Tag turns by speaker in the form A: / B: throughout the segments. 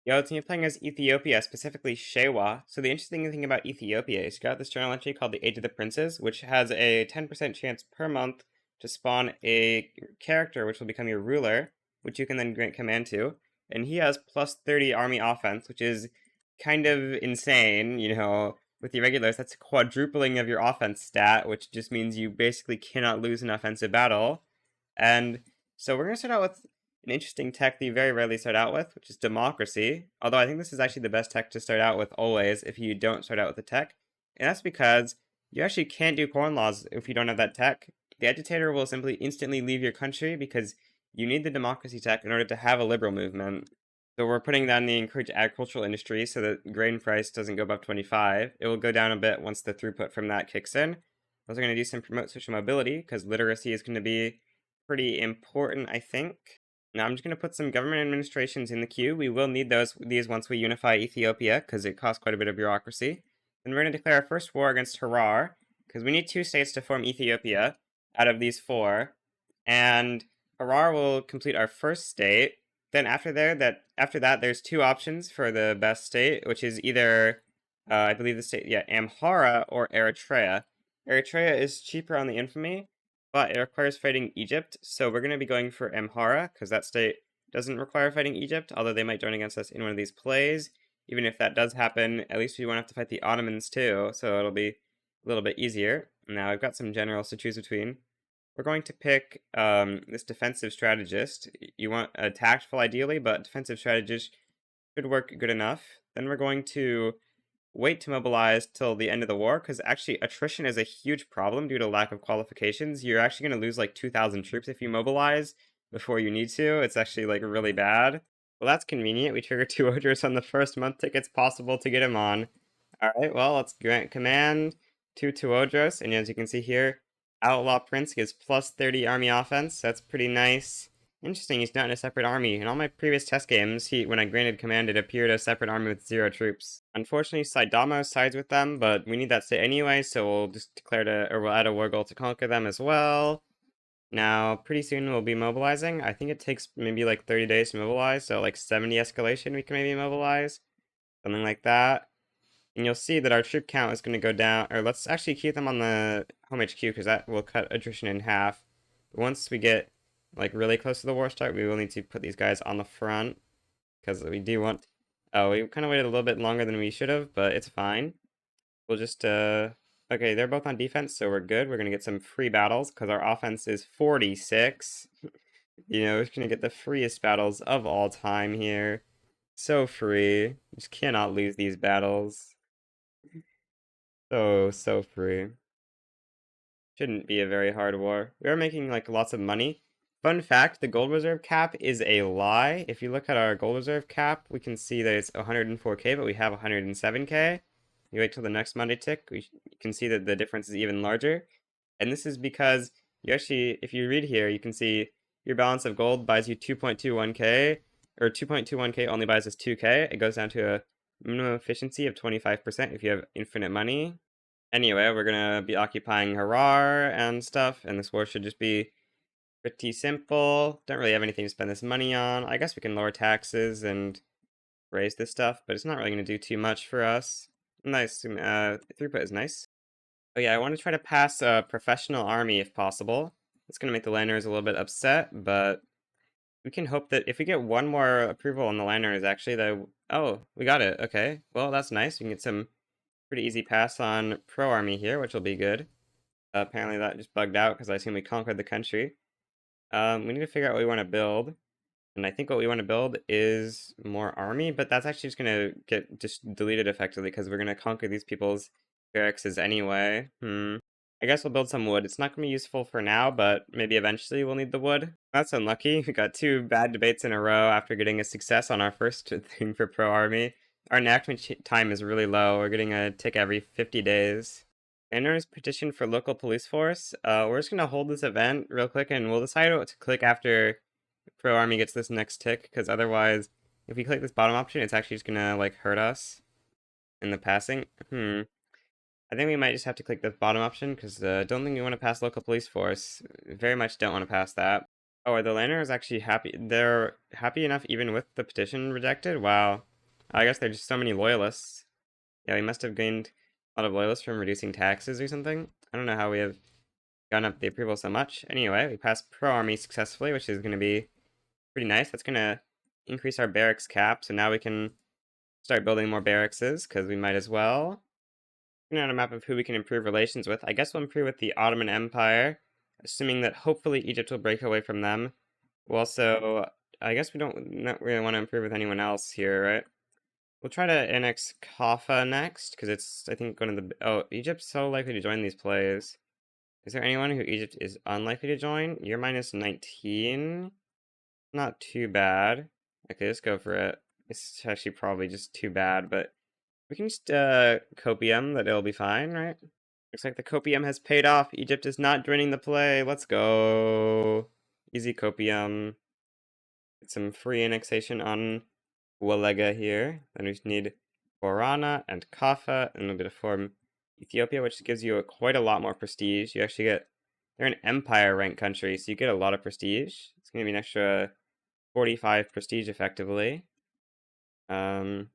A: Yo, team playing as Ethiopia, specifically Shewa. So the interesting thing about Ethiopia is you got this journal entry called the Age of the Princes, which has a 10% chance per month to spawn a character which will become your ruler, which you can then grant command to. And he has plus 30 army offense, which is kind of insane, with the irregulars, that's a quadrupling of your offense stat, which just means you basically cannot lose an offensive battle. And so we're going to start out with an interesting tech that you very rarely start out with, which is democracy. Although I think this is actually the best tech to start out with always if you don't start out with the tech. And that's because you actually can't do corn laws if you don't have that tech. The agitator will simply instantly leave your country because you need the democracy tech in order to have a liberal movement. So we're putting down the encourage agricultural industry so that grain price doesn't go above 25. It will go down a bit once the throughput from that kicks in. Also going to do some promote social mobility because literacy is going to be pretty important, I think. Now I'm just going to put some government administrations in the queue. We will need these once we unify Ethiopia because it costs quite a bit of bureaucracy. Then we're going to declare our first war against Harar because we need 2 states to form Ethiopia out of these 4. And Harar will complete our first state. Then after that, there's 2 options for the best state, which is either, I believe the state, Amhara or Eritrea. Eritrea is cheaper on the infamy, but it requires fighting Egypt, so we're going to be going for Amhara, because that state doesn't require fighting Egypt, although they might join against us in one of these plays. Even if that does happen, at least we won't have to fight the Ottomans too, so it'll be a little bit easier. Now I've got some generals to choose between. We're going to pick this defensive strategist. You want a tactful ideally, but defensive strategist should work good enough. Then we're going to wait to mobilize till the end of the war, because actually attrition is a huge problem due to lack of qualifications. You're actually going to lose like 2,000 troops if you mobilize before you need to. It's actually like really bad. Well, that's convenient. We trigger 2 orders on the first month tickets possible to get him on. Alright, well, let's grant command to Tuodros, and as you can see here, Outlaw Prince gives plus 30 army offense. That's pretty nice. Interesting, he's not in a separate army. In all my previous test games, when I granted command, it appeared a separate army with 0 troops. Unfortunately, Saidamo sides with them, but we need that state anyway, so we'll just we'll add a war goal to conquer them as well. Now, pretty soon we'll be mobilizing. I think it takes maybe like 30 days to mobilize, so like 70 escalation we can maybe mobilize. Something like that. And you'll see that our troop count is going to go down, or let's actually keep them on the home HQ, because that will cut attrition in half. But once we get like really close to the war start, we will need to put these guys on the front, because we do want... Oh, we kind of waited a little bit longer than we should have, but it's fine. We'll just, okay, they're both on defense, so we're good. We're going to get some free battles, because our offense is 46. We're going to get the freest battles of all time here. So free. Just cannot lose these battles. So free. Shouldn't be a very hard war. We are making, like, lots of money. Fun fact, the gold reserve cap is a lie. If you look at our gold reserve cap, we can see that it's 104k, but we have 107k. You wait till the next Monday tick, you can see that the difference is even larger. And this is because you actually, if you read here, you can see your balance of gold buys you 2.21k, or 2.21k only buys us 2k. It goes down to a minimum efficiency of 25% if you have infinite money. Anyway, we're gonna be occupying Harar and stuff, and this war should just be pretty simple. Don't really have anything to spend this money on. I guess we can lower taxes and raise this stuff, but it's not really gonna do too much for us. Nice, throughput is nice. Oh yeah, I want to try to pass a professional army if possible. It's gonna make the landowners a little bit upset, but we can hope that if we get one more approval on the landowners, actually, oh, we got it. Okay, well, that's nice. We can get some pretty easy pass on pro army here, which will be good. Apparently that just bugged out because I assume we conquered the country. We need to figure out what we want to build. And I think what we want to build is more army, but that's actually just going to get just deleted effectively because we're going to conquer these people's barracks anyway. I guess we'll build some wood. It's not going to be useful for now, but maybe eventually we'll need the wood. That's unlucky. We got 2 bad debates in a row after getting a success on our first thing for pro army. Our enactment time is really low. We're getting a tick every 50 days. Landowners petition for local police force. We're just going to hold this event real quick and we'll decide what to click after pro army gets this next tick, because otherwise, if we click this bottom option, it's actually just going to like hurt us in the passing. I think we might just have to click the bottom option, because I don't think we want to pass local police force. Very much don't want to pass that. Oh, are the landowners actually happy? They're happy enough even with the petition rejected? Wow. I guess there's just so many loyalists. Yeah, we must have gained a lot of loyalists from reducing taxes or something. I don't know how we have gone up the approval so much. Anyway, we passed pro-army successfully, which is going to be pretty nice. That's going to increase our barracks cap, so now we can start building more barracks, because we might as well. Looking at a map of who we can improve relations with, I guess we'll improve with the Ottoman Empire, assuming that hopefully Egypt will break away from them. We'll also, I guess we not really want to improve with anyone else here, right? We'll try to annex Kaffa next, because it's, I think, going to the... Oh, Egypt's so likely to join these plays. Is there anyone who Egypt is unlikely to join? You're minus 19. Not too bad. Okay, let's go for it. It's actually probably just too bad, but we can just copium that it'll be fine, right? Looks like the copium has paid off. Egypt is not joining the play. Let's go. Easy copium. Get some free annexation on Walega here. Then we just need Borana and Kaffa, and we'll be to form Ethiopia, which gives you quite a lot more prestige. You actually get... They're an empire rank country, so you get a lot of prestige. It's going to be an extra 45 prestige effectively. Why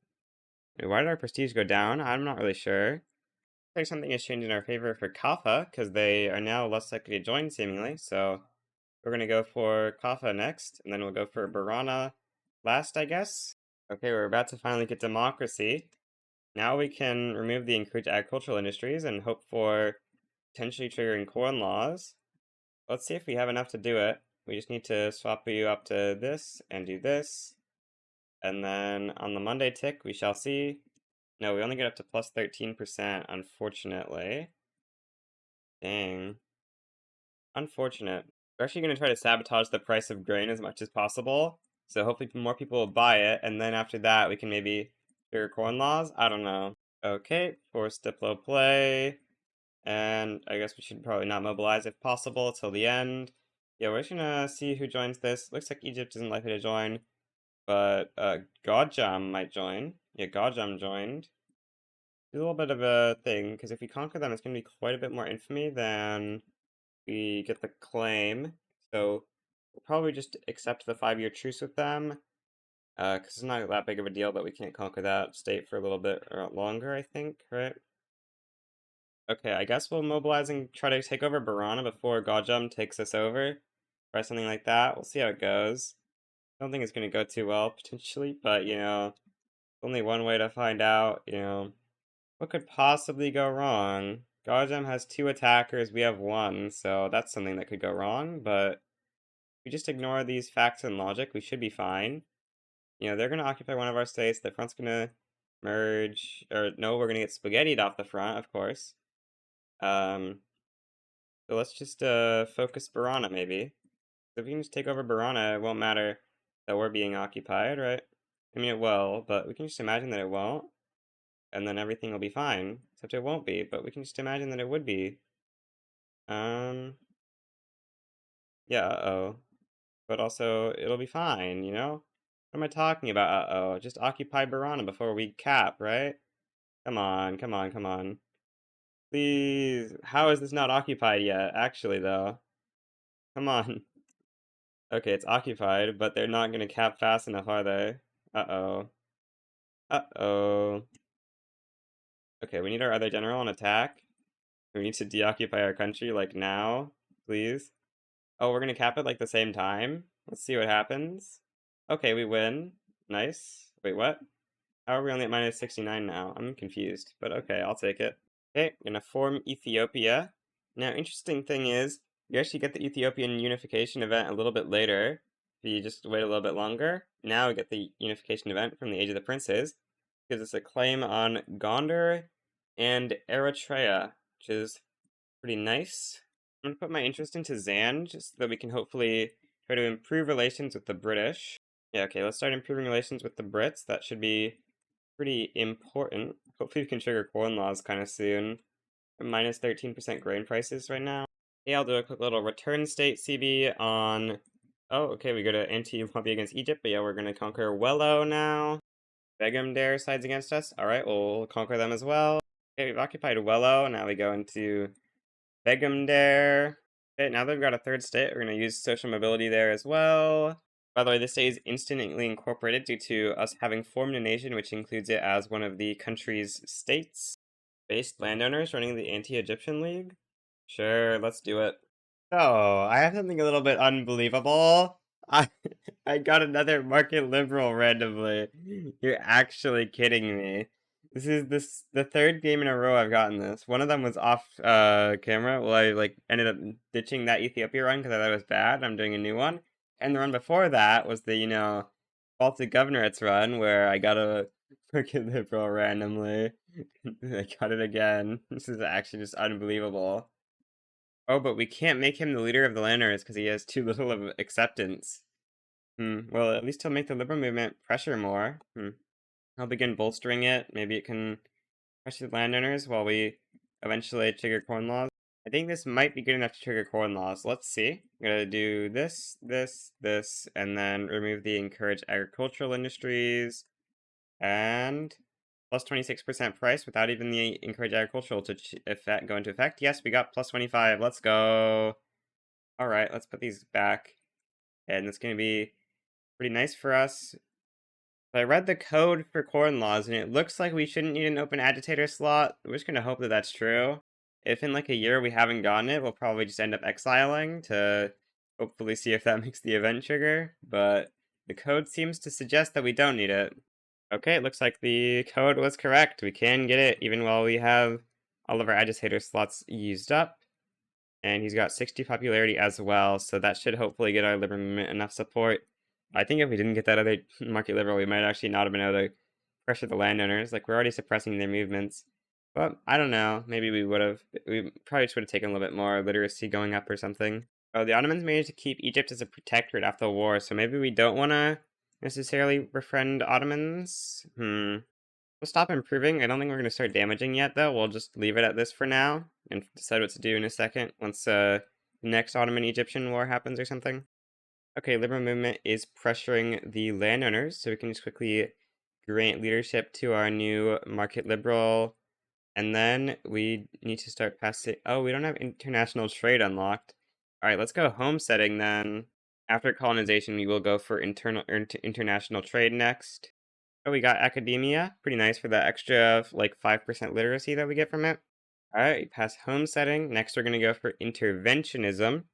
A: did our prestige go down? I'm not really sure. Looks like something has changed in our favor for Kaffa, because they are now less likely to join, seemingly. So we're going to go for Kaffa next, and then we'll go for Barana last, I guess. Okay, we're about to finally get democracy. Now we can remove the encouraged agricultural industries and hope for potentially triggering corn laws. Let's see if we have enough to do it. We just need to swap you up to this and do this. And then on the Monday tick, we shall see. No, we only get up to plus 13%, unfortunately. Dang. Unfortunate. We're actually going to try to sabotage the price of grain as much as possible. So hopefully more people will buy it, and then after that we can maybe trigger corn laws? I don't know. Okay, force Diplo play. And I guess we should probably not mobilize if possible till the end. Yeah, we're just gonna see who joins this. Looks like Egypt isn't likely to join, but Godjam might join. Yeah, Godjam joined. It's a little bit of a thing, because if we conquer them, it's gonna be quite a bit more infamy than we get the claim. So we'll probably just accept the 5-year truce with them, because it's not that big of a deal, but we can't conquer that state for a little bit longer, I think, right? Okay, I guess we'll mobilize and try to take over Barana before Godjam takes us over. Or something like that. We'll see how it goes. I don't think it's going to go too well, potentially, but, only one way to find out, What could possibly go wrong? Godjam has 2 attackers, we have 1, so that's something that could go wrong, but if we just ignore these facts and logic, we should be fine. They're going to occupy one of our states, the front's going to merge, or no, we're going to get spaghettied off the front, of course. So let's just focus Barana, maybe. If we can just take over Barana, it won't matter that we're being occupied, right? I mean, it will, but we can just imagine that it won't, and then everything will be fine. Except it won't be, but we can just imagine that it would be. Yeah, uh-oh. But also, it'll be fine, What am I talking about, uh-oh? Just occupy Barana before we cap, right? Come on, come on, come on. Please, how is this not occupied yet, actually, though? Come on. Okay, it's occupied, but they're not gonna cap fast enough, are they? Uh-oh. Uh-oh. Okay, we need our other general on attack. We need to deoccupy our country, like, now. Please. Oh, we're gonna cap it, like, the same time? Let's see what happens. Okay, we win. Nice. Wait, what? How are we only at minus 69 now? I'm confused, but okay, I'll take it. Okay, I'm gonna form Ethiopia. Now, interesting thing is, you actually get the Ethiopian unification event a little bit later. If you just wait a little bit longer, now we get the unification event from the Age of the Princes. Gives us a claim on Gondar and Eritrea, which is pretty nice. I'm gonna put my interest into Zan, just so that we can hopefully try to improve relations with the British. Yeah, okay, let's start improving relations with the Brits. That should be pretty important. Hopefully we can trigger corn laws kind of soon. Minus 13% grain prices right now. Yeah, I'll do a quick little return state CB on... Oh, okay, we go to anti-lobby against Egypt, but yeah, we're gonna conquer Wello now. Begum Dare sides against us. Alright, we'll conquer them as well. Okay, we've occupied Wello, now we go into Begum Dare. Okay, now that we've got a third state, we're gonna use social mobility there as well. By the way, this day is instantly incorporated due to us having formed a nation which includes it as one of the country's states. Based landowners running the Anti-Egyptian League? Sure, let's do it. Oh, I have something a little bit unbelievable. I I got another market liberal randomly. You're actually kidding me. This the third game in a row I've gotten this. One of them was off camera. Well, I like ended up ditching that Ethiopia run because I thought it was bad. I'm doing a new one. And the run before that was the, Baltic Governorates run where I got a market liberal randomly. I got it again. This is actually just unbelievable. Oh, but we can't make him the leader of the landowners because he has too little of acceptance. Well, at least he'll make the liberal movement pressure more. He'll begin bolstering it. Maybe it can pressure the landowners while we eventually trigger corn laws. I think this might be good enough to trigger corn laws. Let's see. I'm gonna do this, this, and then remove the encourage agricultural industries and plus 26% price without even the encourage agricultural to go into effect. Yes, we got plus 25. Let's go. All right, let's put these back. And it's going to be pretty nice for us. But I read the code for corn laws, and it looks like we shouldn't need an open agitator slot. We're just going to hope that that's true. If in like a year we haven't gotten it, we'll probably just end up exiling to hopefully see if that makes the event trigger. But the code seems to suggest that we don't need it. Okay, it looks like the code was correct. We can get it even while we have all of our agitator slots used up. And he's got 60 popularity as well, so that should hopefully get our liberal movement enough support. I think if we didn't get that other market liberal, we might actually not have been able to pressure the landowners. Like, we're already suppressing their movements. But, I don't know, maybe we would have. We probably just would have taken a little bit more literacy going up or something. Oh, the Ottomans managed to keep Egypt as a protectorate after the war, so maybe we don't want to necessarily befriend Ottomans? We'll stop improving. I don't think we're going to start damaging yet, though. We'll just leave it at this for now and decide what to do in a second once the next Ottoman-Egyptian war happens or something. Okay, liberal movement is pressuring the landowners, so we can just quickly grant leadership to our new market liberal. And then we need to start passing. Oh, we don't have international trade unlocked. All right, let's go homesteading then. After colonization, we will go for international trade next. Oh, we got academia. Pretty nice for the extra, like, 5% literacy that we get from it. Alright, pass homesteading. Next, we're going to go for interventionism.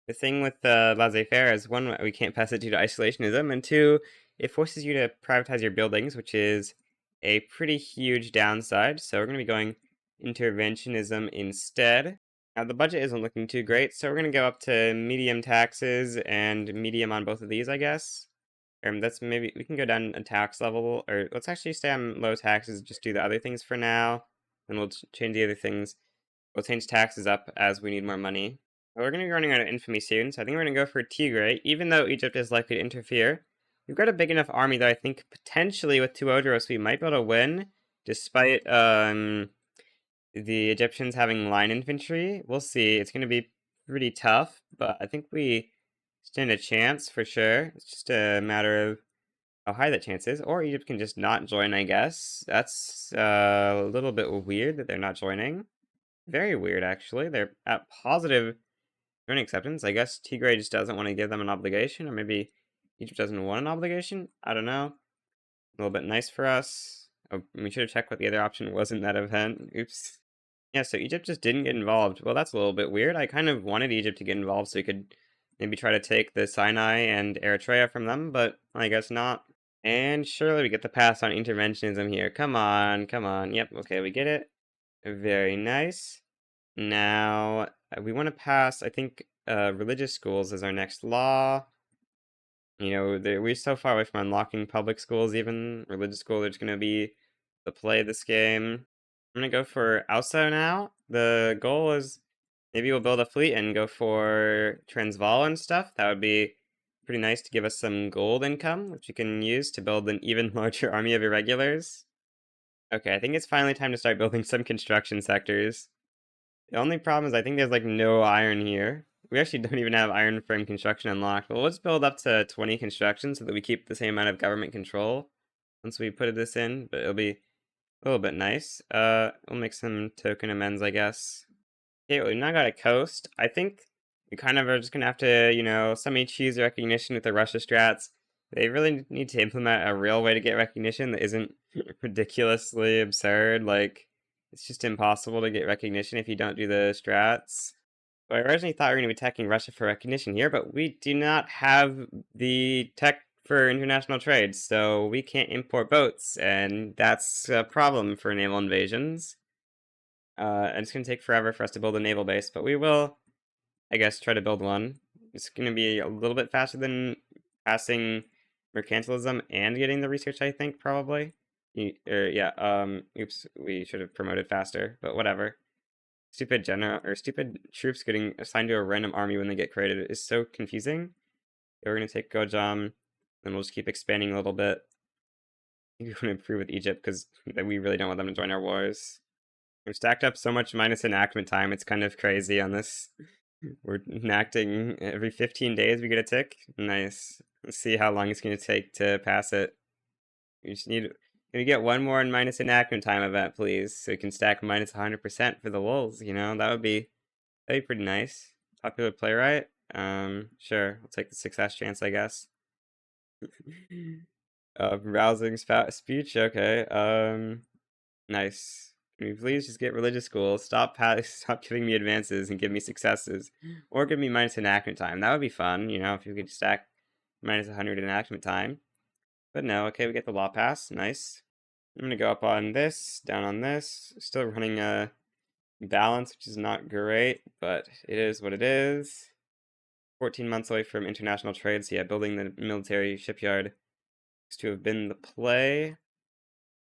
A: The thing with laissez-faire is, one, we can't pass it due to isolationism, and two, it forces you to privatize your buildings, which is a pretty huge downside. So we're going to be going interventionism instead. Now, the budget isn't looking too great, so we're going to go up to medium taxes and medium on both of these, I guess. That's maybe we can go down a tax level, or let's actually stay on low taxes, just do the other things for now, and we'll change the other things. We'll change taxes up as we need more money. But we're going to be running out of infamy soon, so I think we're going to go for Tigray, even though Egypt is likely to interfere. We've got a big enough army that I think potentially with Tuodros we might be able to win, despite the Egyptians having line infantry. We'll see. It's going to be pretty tough, but I think we stand a chance for sure. It's just a matter of how high that chance is. Or Egypt can just not join, I guess. That's a little bit weird that they're not joining. Very weird, actually. They're at positive joint acceptance. I guess Tigray just doesn't want to give them an obligation, or maybe Egypt doesn't want an obligation. I don't know. A little bit nice for us. Oh, we should have checked what the other option was in that event. Oops. Yeah, so Egypt just didn't get involved. Well, that's a little bit weird. I kind of wanted Egypt to get involved so we could maybe try to take the Sinai and Eritrea from them, but I guess not. And surely we get the pass on interventionism here. Come on, come on. Yep, okay, we get it. Very nice. Now, we want to pass, I think, religious schools as our next law. You know, we're so far away from unlocking public schools even. Religious schools are just going to be the play of this game. I'm going to go for Auso now. The goal is maybe we'll build a fleet and go for Transvaal and stuff. That would be pretty nice to give us some gold income, which we can use to build an even larger army of irregulars. Okay, I think it's finally time to start building some construction sectors. The only problem is I think there's like no iron here. We actually don't even have iron frame construction unlocked. Well, let's build up to 20 construction so that we keep the same amount of government control once we put this in, but it'll be a little bit nice. We'll make some token amends, I guess. Okay, well, we've now got a coast. I think We kind of are just gonna have to, somebody choose recognition with the Russia strats. They really need to implement a real way to get recognition that isn't ridiculously absurd. Like, it's just impossible to get recognition if you don't do the strats. So I originally thought we were going to be attacking Russia for recognition here, but we do not have the tech for international trade, so we can't import boats, and that's a problem for naval invasions. And it's going to take forever for us to build a naval base, but we will, I guess, try to build one. It's going to be a little bit faster than passing mercantilism and getting the research, I think, probably. Oops, we should have promoted faster, but whatever. Stupid general or stupid troops getting assigned to a random army when they get created is so confusing. We're gonna take Gojam, and we'll just keep expanding a little bit. We want to improve with Egypt because we really don't want them to join our wars. We've stacked up so much minus enactment time, it's kind of crazy on this. We're enacting every 15 days we get a tick. Nice. Let's see how long it's gonna take to pass it. We just need Can we get one more minus enactment time event, please? So we can stack minus 100% for the lulls, that'd be pretty nice. Popular playwright? Sure. I'll take the success chance, I guess. Rousing speech? Okay. Nice. Can we please just get religious school? Stop giving me advances and give me successes. Or give me minus enactment time. That would be fun, if you could stack minus 100 enactment time. But no, okay, we get the law pass. Nice. I'm gonna go up on this, down on this. Still running a balance, which is not great, but it is what it is. 14 months away from international trade, so yeah, building the military shipyard is to have been the play.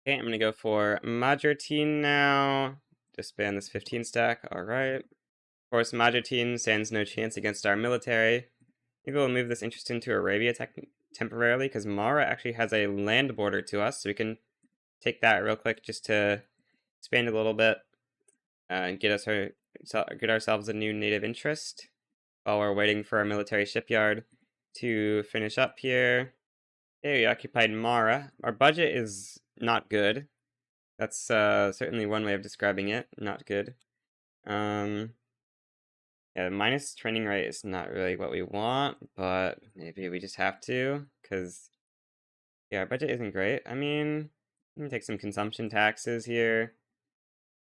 A: Okay, I'm gonna go for Majertine now. Disband this 15 stack, alright. Of course, Majertine stands no chance against our military. Maybe we'll move this interest into Arabia temporarily, because Mara actually has a land border to us, so we can take that real quick just to expand a little bit and get ourselves a new native interest while we're waiting for our military shipyard to finish up here. Okay, we occupied Mara. Our budget is not good. That's certainly one way of describing it. Not good. Yeah, minus training rate is not really what we want, but maybe we just have to, because, yeah, our budget isn't great. I mean, we can take some consumption taxes here.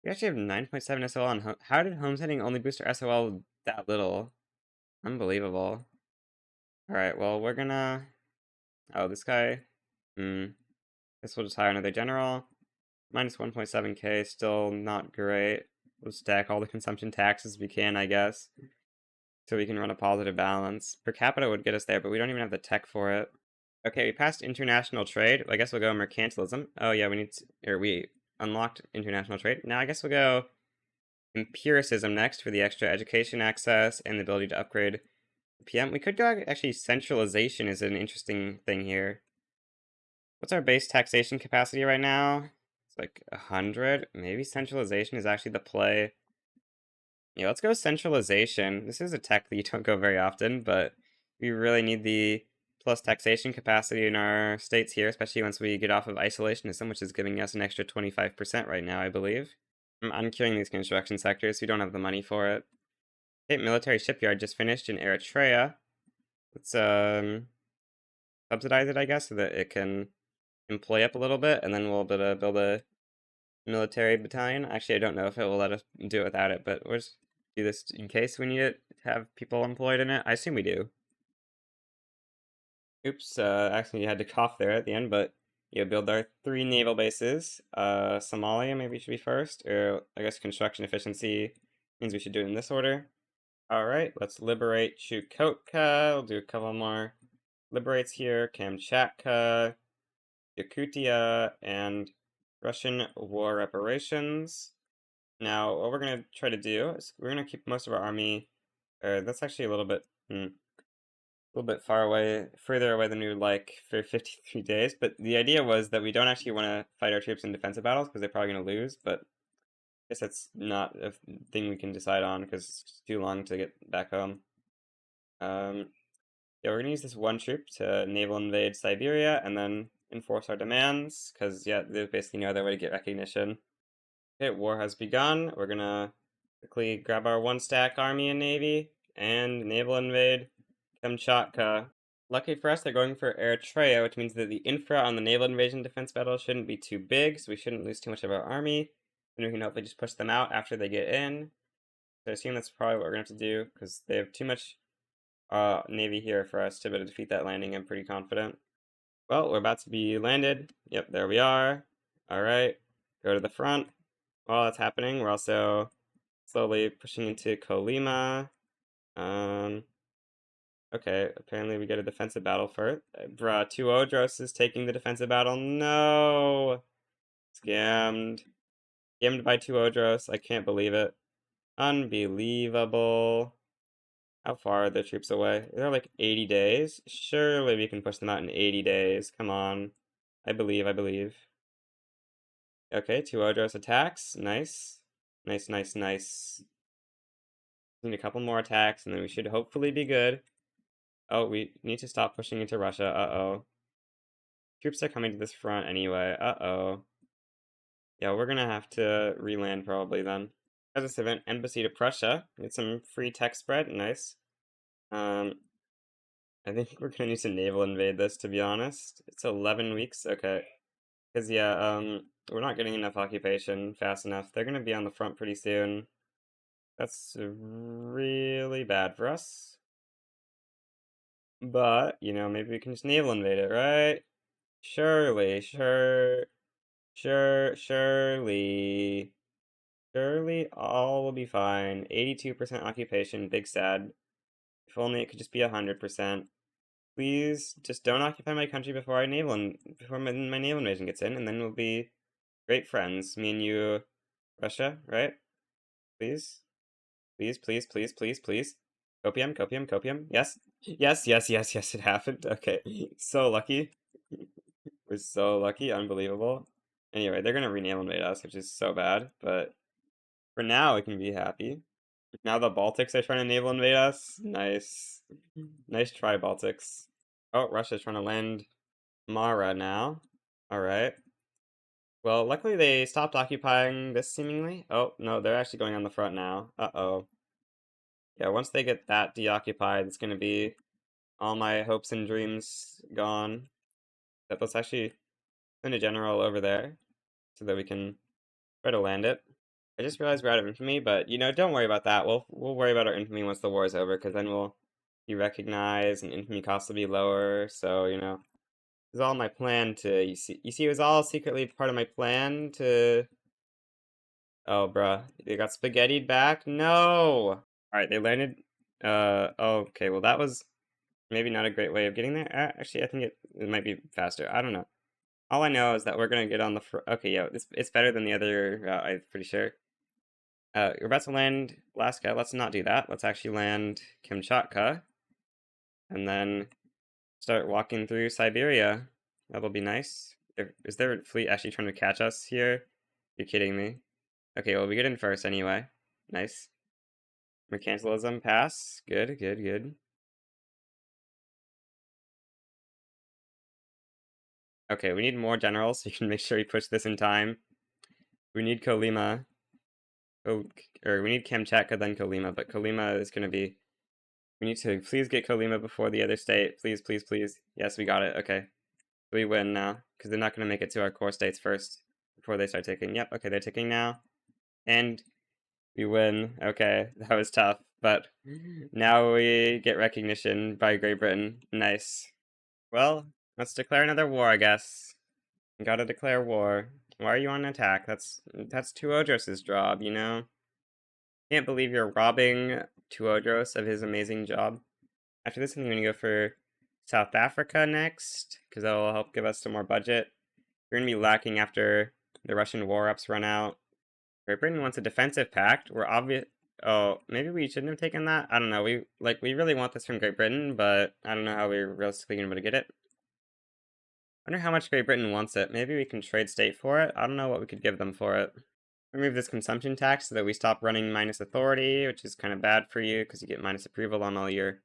A: We actually have 9.7 SOL on home. How did homesteading only boost our SOL that little? Unbelievable. Alright, well, we're gonna... Oh, this guy. This will just hire another general. Minus 1.7k, still not great. We'll stack all the consumption taxes we can, I guess. So we can run a positive balance. Per capita would get us there, but we don't even have the tech for it. Okay, we passed international trade. I guess we'll go mercantilism. Oh yeah, we unlocked international trade. Now I guess we'll go empiricism next for the extra education access and the ability to upgrade PM. We could go actually centralization is an interesting thing here. What's our base taxation capacity right now? It's like 100. Maybe centralization is actually the play. Yeah, let's go centralization. This is a tech that you don't go very often, but we really need the plus taxation capacity in our states here, especially once we get off of isolationism, which is giving us an extra 25% right now, I believe. I'm unqueuing these construction sectors. We don't have the money for it. Okay, military shipyard just finished in Eritrea. Let's subsidize it, I guess, so that it can employ up a little bit, and then we'll be able to build a military battalion. Actually, I don't know if it will let us do it without it, but we'll just do this in case we need it to have people employed in it. I assume we do. Oops, actually you had to cough there at the end, but build our 3 naval bases. Somalia maybe should be first, or I guess construction efficiency means we should do it in this order. Alright, let's liberate Chukotka. We'll do a couple more liberates here. Kamchatka, Yakutia, and Russian war reparations. Now, what we're going to try to do is we're going to keep most of our army, that's actually a little bit far away, further away than we would like for 53 days, but the idea was that we don't actually want to fight our troops in defensive battles because they're probably going to lose, but I guess that's not a thing we can decide on because it's too long to get back home. Yeah, we're going to use this one troop to naval invade Siberia and then enforce our demands because, yeah, there's basically no other way to get recognition. Okay, war has begun. We're going to quickly grab our 1 stack army and navy and naval invade Kamchatka. Lucky for us, they're going for Eritrea, which means that the infra on the naval invasion defense battle shouldn't be too big, so we shouldn't lose too much of our army, and we can hopefully just push them out after they get in. So I assume that's probably what we're going to have to do, because they have too much navy here for us to be able to defeat that landing, I'm pretty confident. Well, we're about to be landed. Yep, there we are. Alright, go to the front. While that's happening, we're also slowly pushing into Kolyma. Okay, apparently we get a defensive battle for it. Bruh, 2 Odros is taking the defensive battle. No! Scammed. Scammed by 2 Odros. I can't believe it. Unbelievable. How far are the troops away? They're like 80 days? Surely we can push them out in 80 days. Come on. I believe, I believe. Okay, 2 Odros attacks. Nice. Nice, nice, nice. Need a couple more attacks, and then we should hopefully be good. Oh, we need to stop pushing into Russia. Uh-oh. Troops are coming to this front anyway. Uh-oh. Yeah, we're gonna have to re-land probably then. As this event, embassy to Prussia. Get some free tech spread. Nice. I think we're gonna need to naval invade this, to be honest. It's 11 weeks. Okay. Because, yeah, we're not getting enough occupation fast enough. They're gonna be on the front pretty soon. That's really bad for us. But, you know, maybe we can just naval invade it, right? Surely, surely. Surely all will be fine. 82% occupation, big sad. If only it could just be 100%. Please, just don't occupy my country before before my naval invasion gets in, and then we'll be great friends. Me and you, Russia, right? Please? Please, please, please, please, please. Copium, copium, copium. Yes. Yes, yes, yes, yes, it happened. Okay. So lucky. We're so lucky, unbelievable. Anyway, they're gonna re-naval invade us, which is so bad, but for now we can be happy. Now the Baltics are trying to naval invade us. Nice. Nice try, Baltics. Oh, Russia's trying to land Mara now. Alright. Well, luckily they stopped occupying this seemingly. Oh, no, they're actually going on the front now. Uh-oh. Yeah, once they get that deoccupied, it's gonna be all my hopes and dreams gone. But let's actually send a general over there so that we can try to land it. I just realized we're out of infamy, but you know, don't worry about that. We'll worry about our infamy once the war is over, because then we'll be recognized and infamy costs will be lower. So you know, it was all my plan to. You see, it was all secretly part of my plan to. Oh, bruh, they got spaghettied back. No. All right, they landed. Okay. Well, that was maybe not a great way of getting there. Actually, I think it might be faster. I don't know. All I know is that we're gonna get on the okay, yeah, it's better than the other route, I'm pretty sure. We're about to land Alaska. Let's not do that. Let's actually land Kamchatka, and then start walking through Siberia. That'll be nice. Is their fleet actually trying to catch us here? You're kidding me. Okay, well, we get in first anyway. Nice. Mercantilism, pass. Good, good, good. Okay, we need more generals so you can make sure you push this in time. We need Kolyma. Oh, or we need Kamchatka, then Kolyma, but Kolyma is going to be... We need to please get Kolyma before the other state. Please, please, please. Yes, we got it. Okay. We win now, because they're not going to make it to our core states first before they start ticking. Yep, okay, they're ticking now. And we win. Okay, that was tough, but now we get recognition by Great Britain. Nice. Well, let's declare another war, I guess. Gotta declare war. Why are you on attack? That's 2 Odros' job, you know? Can't believe you're robbing 2 Odros of his amazing job. After this, I'm gonna go for South Africa next, because that'll help give us some more budget. We're gonna be lacking after the Russian war ups run out. Great Britain wants a defensive pact. We're obvious. Oh, maybe we shouldn't have taken that. I don't know. We really want this from Great Britain, but I don't know how we're realistically gonna be able to get it. I wonder how much Great Britain wants it. Maybe we can trade state for it. I don't know what we could give them for it. Remove this consumption tax so that we stop running minus authority, which is kind of bad for you because you get minus approval on all your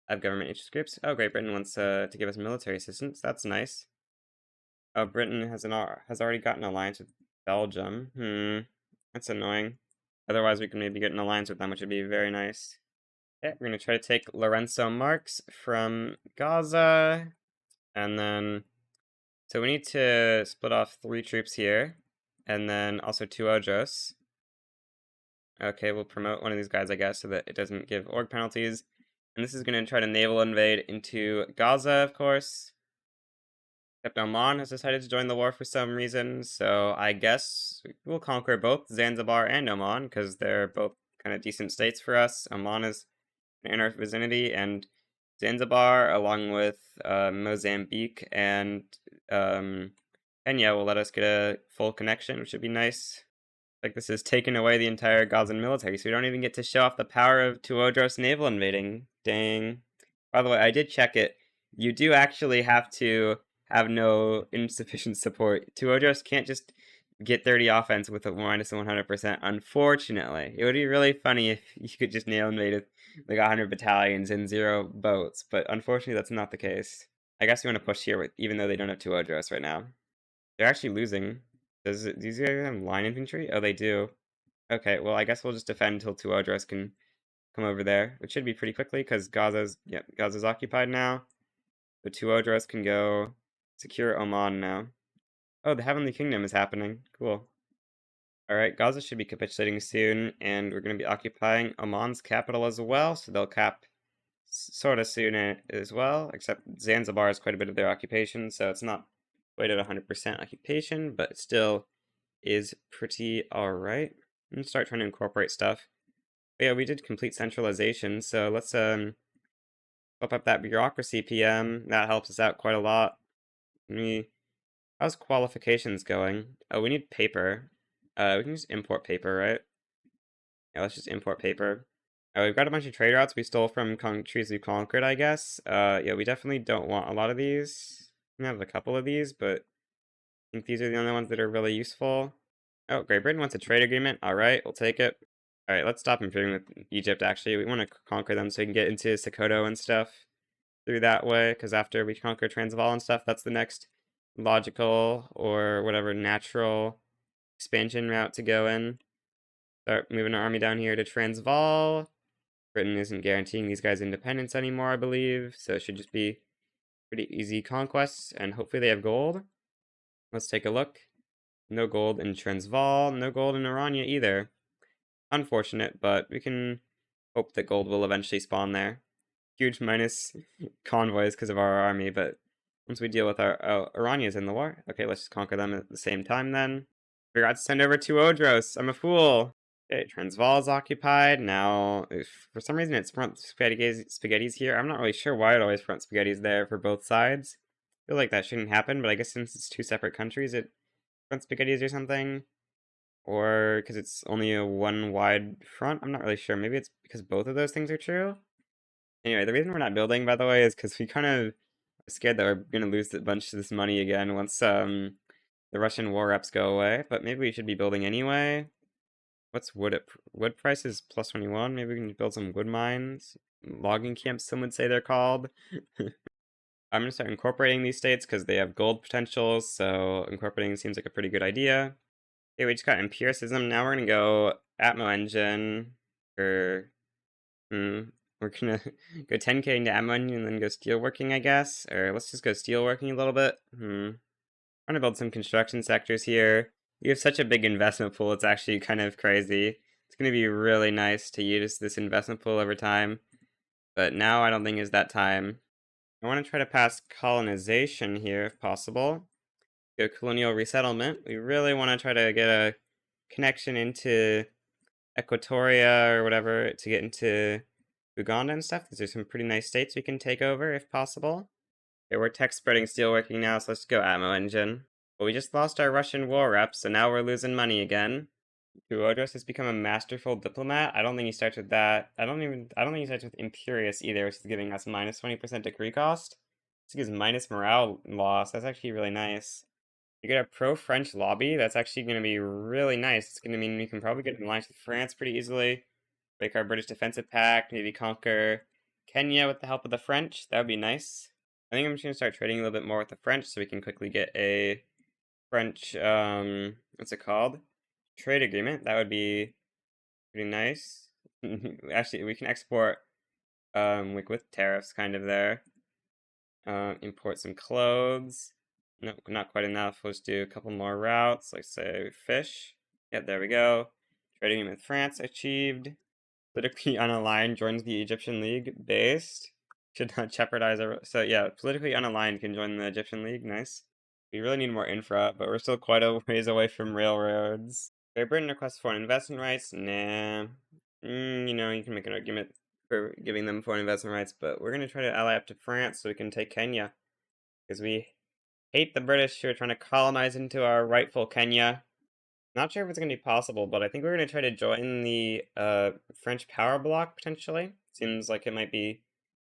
A: government interest groups. Oh, Great Britain wants to give us military assistance. That's nice. Oh, Britain has already gotten an alliance with Belgium. That's annoying. Otherwise, we can maybe get an alliance with them, which would be very nice. Okay, we're gonna try to take Lorenzo Marx from Gaza, and then so we need to split off 3 troops here, and then also 2 Ojos. Okay, we'll promote one of these guys, I guess, so that it doesn't give org penalties. And this is gonna try to naval invade into Gaza, of course. Except Oman has decided to join the war for some reason, so I guess we'll conquer both Zanzibar and Oman, because they're both kind of decent states for us. Oman is in our vicinity, and Zanzibar, along with Mozambique and Kenya, will let us get a full connection, which should be nice. Like, this has taken away the entire Gazan military, so we don't even get to show off the power of Tuodros naval invading. Dang. By the way, I did check it. You do actually have to have no insufficient support. Tuodros can't just get 30 offense with a minus 100%, unfortunately. It would be really funny if you could just nail invade with like 100 battalions and 0 boats, but unfortunately that's not the case. I guess we want to push here, even though they don't have Tuodros right now. They're actually losing. Do these guys have line infantry? Oh, they do. Okay, well, I guess we'll just defend until Tuodros can come over there, which should be pretty quickly, because Gaza's occupied now. The Tuodros can go secure Oman now. Oh, the Heavenly Kingdom is happening. Cool. Alright, Gaza should be capitulating soon, and we're going to be occupying Oman's capital as well, so they'll cap sort of soon as well, except Zanzibar is quite a bit of their occupation, so it's not quite at 100% occupation, but it still is pretty alright. I'm gonna start trying to incorporate stuff. But yeah, we did complete centralization, so let's flip up that bureaucracy PM. That helps us out quite a lot. How's qualifications going? Oh, we need paper. We can just import paper, right? Yeah, let's just import paper. We've got a bunch of trade routes we stole from countries we've conquered, I guess. Yeah, we definitely don't want a lot of these. We have a couple of these, but I think these are the only ones that are really useful. Oh, Great Britain wants a trade agreement. Alright, we'll take it. Alright, let's stop interfering with Egypt, actually. We want to conquer them so we can get into Sokoto and stuff through that way, because after we conquer Transvaal and stuff, that's the next logical or whatever natural expansion route to go in. Start moving our army down here to Transvaal. Britain isn't guaranteeing these guys independence anymore, I believe, so it should just be pretty easy conquests, and hopefully they have gold. Let's take a look. No gold in Transvaal, no gold in Orania either. Unfortunate, but we can hope that gold will eventually spawn there. Huge minus convoys because of our army, but once we deal with our... Oh, Orania's in the war. Okay, let's just conquer them at the same time then. Forgot to send over 2 Odros. I'm a fool. Okay, Transvaal is occupied. Now, if for some reason it's front spaghetti's here. I'm not really sure why it always front spaghetti's there for both sides. I feel like that shouldn't happen, but I guess since it's 2 separate countries, it front spaghetti's or something. Or because it's only a 1 wide front. I'm not really sure. Maybe it's because both of those things are true. Anyway, the reason we're not building, by the way, is because we kind of are scared that we're going to lose a bunch of this money again once the Russian war reps go away. But maybe we should be building anyway. What's wood at wood prices plus 21? Maybe we can build some wood mines. Logging camps, some would say they're called. I'm going to start incorporating these states because they have gold potentials, so incorporating seems like a pretty good idea. Okay, we just got empiricism. Now we're going to go Atmo engine. We're going to go 10k into Atmo engine and then go steelworking, I guess. Or let's just go steelworking a little bit. I'm trying to build some construction sectors here. We have such a big investment pool, it's actually kind of crazy. It's going to be really nice to use this investment pool over time. But now I don't think is that time. I want to try to pass colonization here if possible. Go colonial resettlement. We really want to try to get a connection into Equatoria or whatever to get into Uganda and stuff, because there's some pretty nice states we can take over if possible. Okay, we're tech spreading steelworking now, so let's go Atmo engine. But we just lost our Russian war rep, so now we're losing money again. Tuodros has become a masterful diplomat. I don't think he starts with that. I don't think he starts with Imperious either, which is giving us minus 20% decree cost. This gives minus morale loss. That's actually really nice. You get a pro-French lobby. That's actually going to be really nice. It's going to mean we can probably get in alliance with France pretty easily. Break our British Defensive Pact. Maybe conquer Kenya with the help of the French. That would be nice. I think I'm just going to start trading a little bit more with the French so we can quickly get a French, what's it called? Trade agreement. That would be pretty nice. Actually, we can export like with tariffs kind of there. Import some clothes. No, not quite enough. Let's do a couple more routes, like say fish. Yep, there we go. Trading with France achieved. Politically unaligned joins the Egyptian League based. Should not jeopardize our. So yeah, politically unaligned can join the Egyptian League. Nice. We really need more infra, but we're still quite a ways away from railroads. Great Britain requests foreign investment rights. Nah. You know, you can make an argument for giving them foreign investment rights, but we're gonna try to ally up to France so we can take Kenya. Because we hate the British who are trying to colonize into our rightful Kenya. Not sure if it's going to be possible, but I think we're going to try to join the French power bloc, potentially. Seems like it might be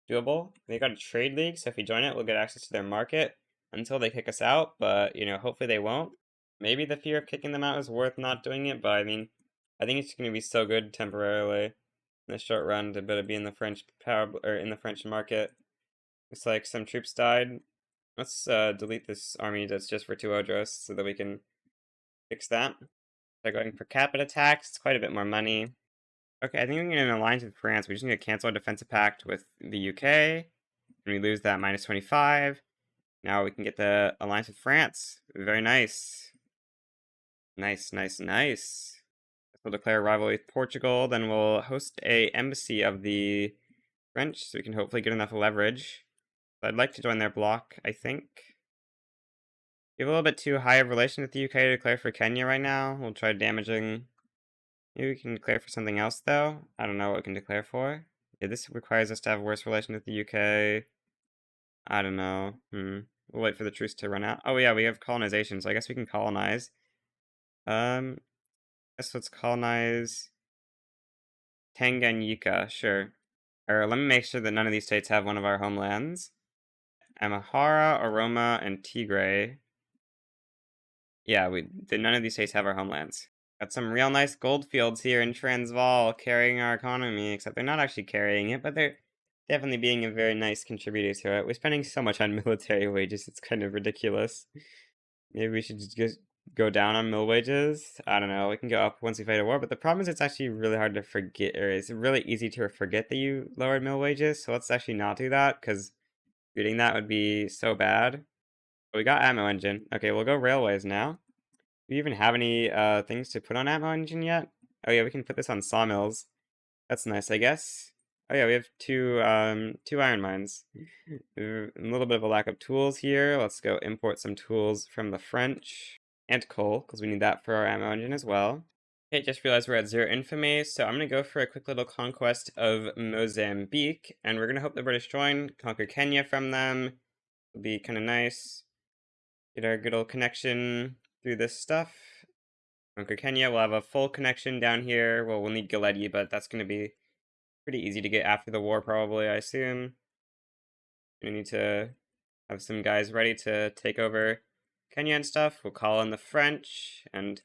A: doable. They got a trade league, so if we join it, we'll get access to their market until they kick us out, but, you know, hopefully they won't. Maybe the fear of kicking them out is worth not doing it, but I mean, I think it's going to be so good temporarily in the short run to better be in the French power, or in the French market. Looks like some troops died. Let's delete this army that's just for 2 Odros so that we can fix that. They're going per capita tax. It's quite a bit more money. Okay, I think we can get an alliance with France. We just need to cancel our defensive pact with the UK. And we lose that minus 25. Now we can get the alliance with France. Very nice. Nice, nice, nice. We'll declare rivalry with Portugal. Then we'll host a embassy of the French so we can hopefully get enough leverage. I'd like to join their bloc, I think. We have a little bit too high of relation with the UK to declare for Kenya right now. We'll try damaging. Maybe we can declare for something else, though. I don't know what we can declare for. Yeah, this requires us to have worse relation with the UK. I don't know. We'll wait for the truce to run out. Oh, yeah, we have colonization, so I guess we can colonize. Guess let's colonize Tanganyika, sure. Or let me make sure that none of these states have one of our homelands. Amhara, Oroma, and Tigray. Yeah, none of these states have our homelands. Got some real nice gold fields here in Transvaal carrying our economy, except they're not actually carrying it, but they're definitely being a very nice contributor to it. We're spending so much on military wages, it's kind of ridiculous. Maybe we should just go down on mill wages. I don't know, we can go up once we fight a war, but the problem is it's actually really hard to forget, or it's really easy to forget that you lowered mill wages, so let's actually not do that, because doing that would be so bad. But we got ammo engine. Okay, we'll go railways now. Do we even have any things to put on ammo engine yet? Oh yeah, we can put this on sawmills. That's nice, I guess. Oh yeah, we have two iron mines. A little bit of a lack of tools here. Let's go import some tools from the French. And coal, because we need that for our ammo engine as well. Okay, just realized we're at 0 infamy, so I'm going to go for a quick little conquest of Mozambique, and we're going to hope the British join, conquer Kenya from them. It'll be kind of nice. Get our good old connection through this stuff. Conquer Kenya, we'll have a full connection down here. Well, we'll need Galeti, but that's going to be pretty easy to get after the war, probably, I assume. We need to have some guys ready to take over Kenya and stuff. We'll call in the French, and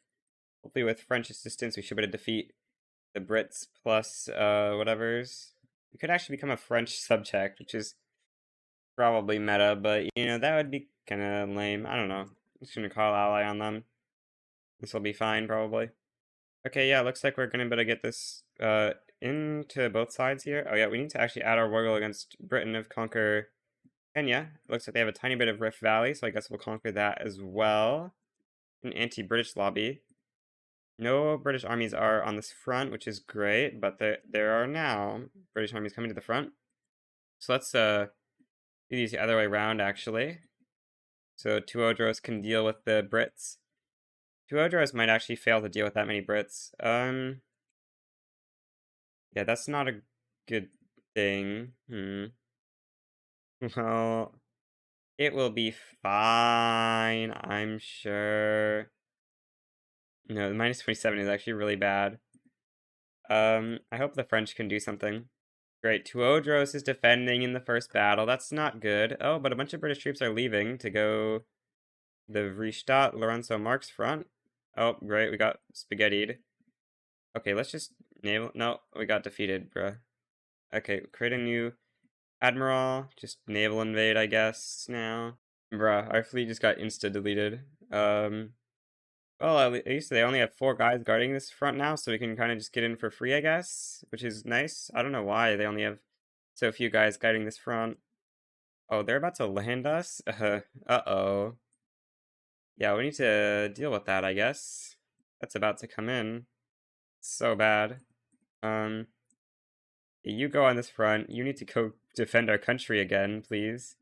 A: hopefully with French assistance, we should be able to defeat the Brits plus whatever's. We could actually become a French subject, which is probably meta, but, you know, that would be kind of lame. I don't know. I'm just going to call ally on them. This will be fine, probably. Okay, yeah, looks like we're going to be able to get this into both sides here. Oh, yeah, we need to actually add our war against Britain of conquer Kenya. It looks like they have a tiny bit of Rift Valley, so I guess we'll conquer that as well. An anti-British lobby. No British armies are on this front, which is great, but there are now British armies coming to the front. So let's do these the other way around, actually. So Tuodros can deal with the Brits. Tuodros might actually fail to deal with that many Brits. Yeah, that's not a good thing. Well, it will be fine, I'm sure. No, the minus 27 is actually really bad. I hope the French can do something. Great, Tuodros is defending in the first battle. That's not good. Oh, but a bunch of British troops are leaving to go the Reichstadt Lorenzo Marx front. Oh, great, we got spaghettied. Okay, let's just naval. No, we got defeated, bruh. Okay, create a new admiral. Just naval invade, I guess, now. Bruh, our fleet just got insta-deleted. Well, at least they only have 4 guys guarding this front now, so we can kind of just get in for free, I guess, which is nice. I don't know why they only have So a few guys guiding this front. Oh, they're about to land us? Uh-oh. Yeah, we need to deal with that, I guess. That's about to come in. So bad. Um, you go on this front. You need to go defend our country again, please.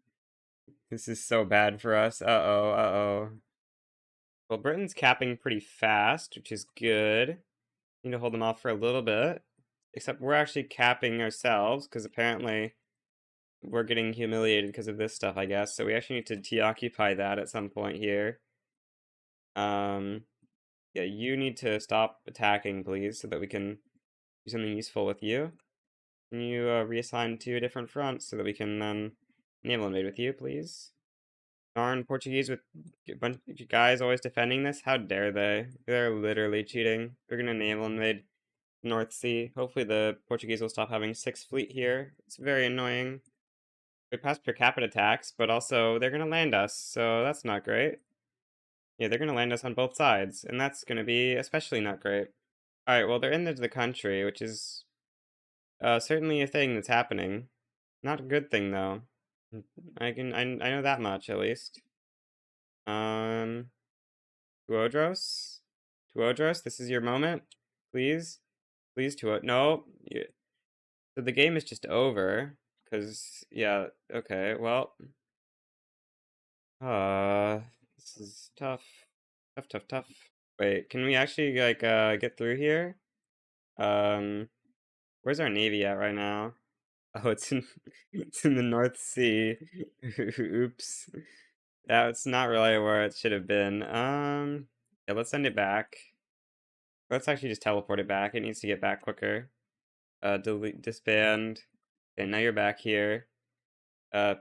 A: This is so bad for us. Uh-oh, uh-oh. Well, Britain's capping pretty fast, which is good. Need to hold them off for a little bit. Except we're actually capping ourselves, because apparently we're getting humiliated because of this stuff, I guess. So we actually need to deoccupy that at some point here. Yeah, you need to stop attacking, please, so that we can do something useful with you. Can you reassign to a different front so that we can then naval invade with you, please? Darn Portuguese with a bunch of guys always defending this. How dare they? They're literally cheating. They're gonna naval invade North Sea. Hopefully the Portuguese will stop having 6th Fleet here. It's very annoying. We passed per capita tax, but also they're gonna land us, so that's not great. Yeah, they're gonna land us on both sides, and that's gonna be especially not great. Alright, well, they're into the country, which is certainly a thing that's happening. Not a good thing, though. I know that much, at least. Um, Tuodros? Tuodros, this is your moment? Please? Please, no. So the game is just over. Because, yeah, okay, well. This is tough. Tough, tough, tough. Wait, can we actually, like, get through here? Where's our navy at right now? Oh, it's in the North Sea. Oops. That's not really where it should have been. Yeah, let's send it back. Let's actually just teleport it back. It needs to get back quicker. Delete, disband. Okay, now you're back here.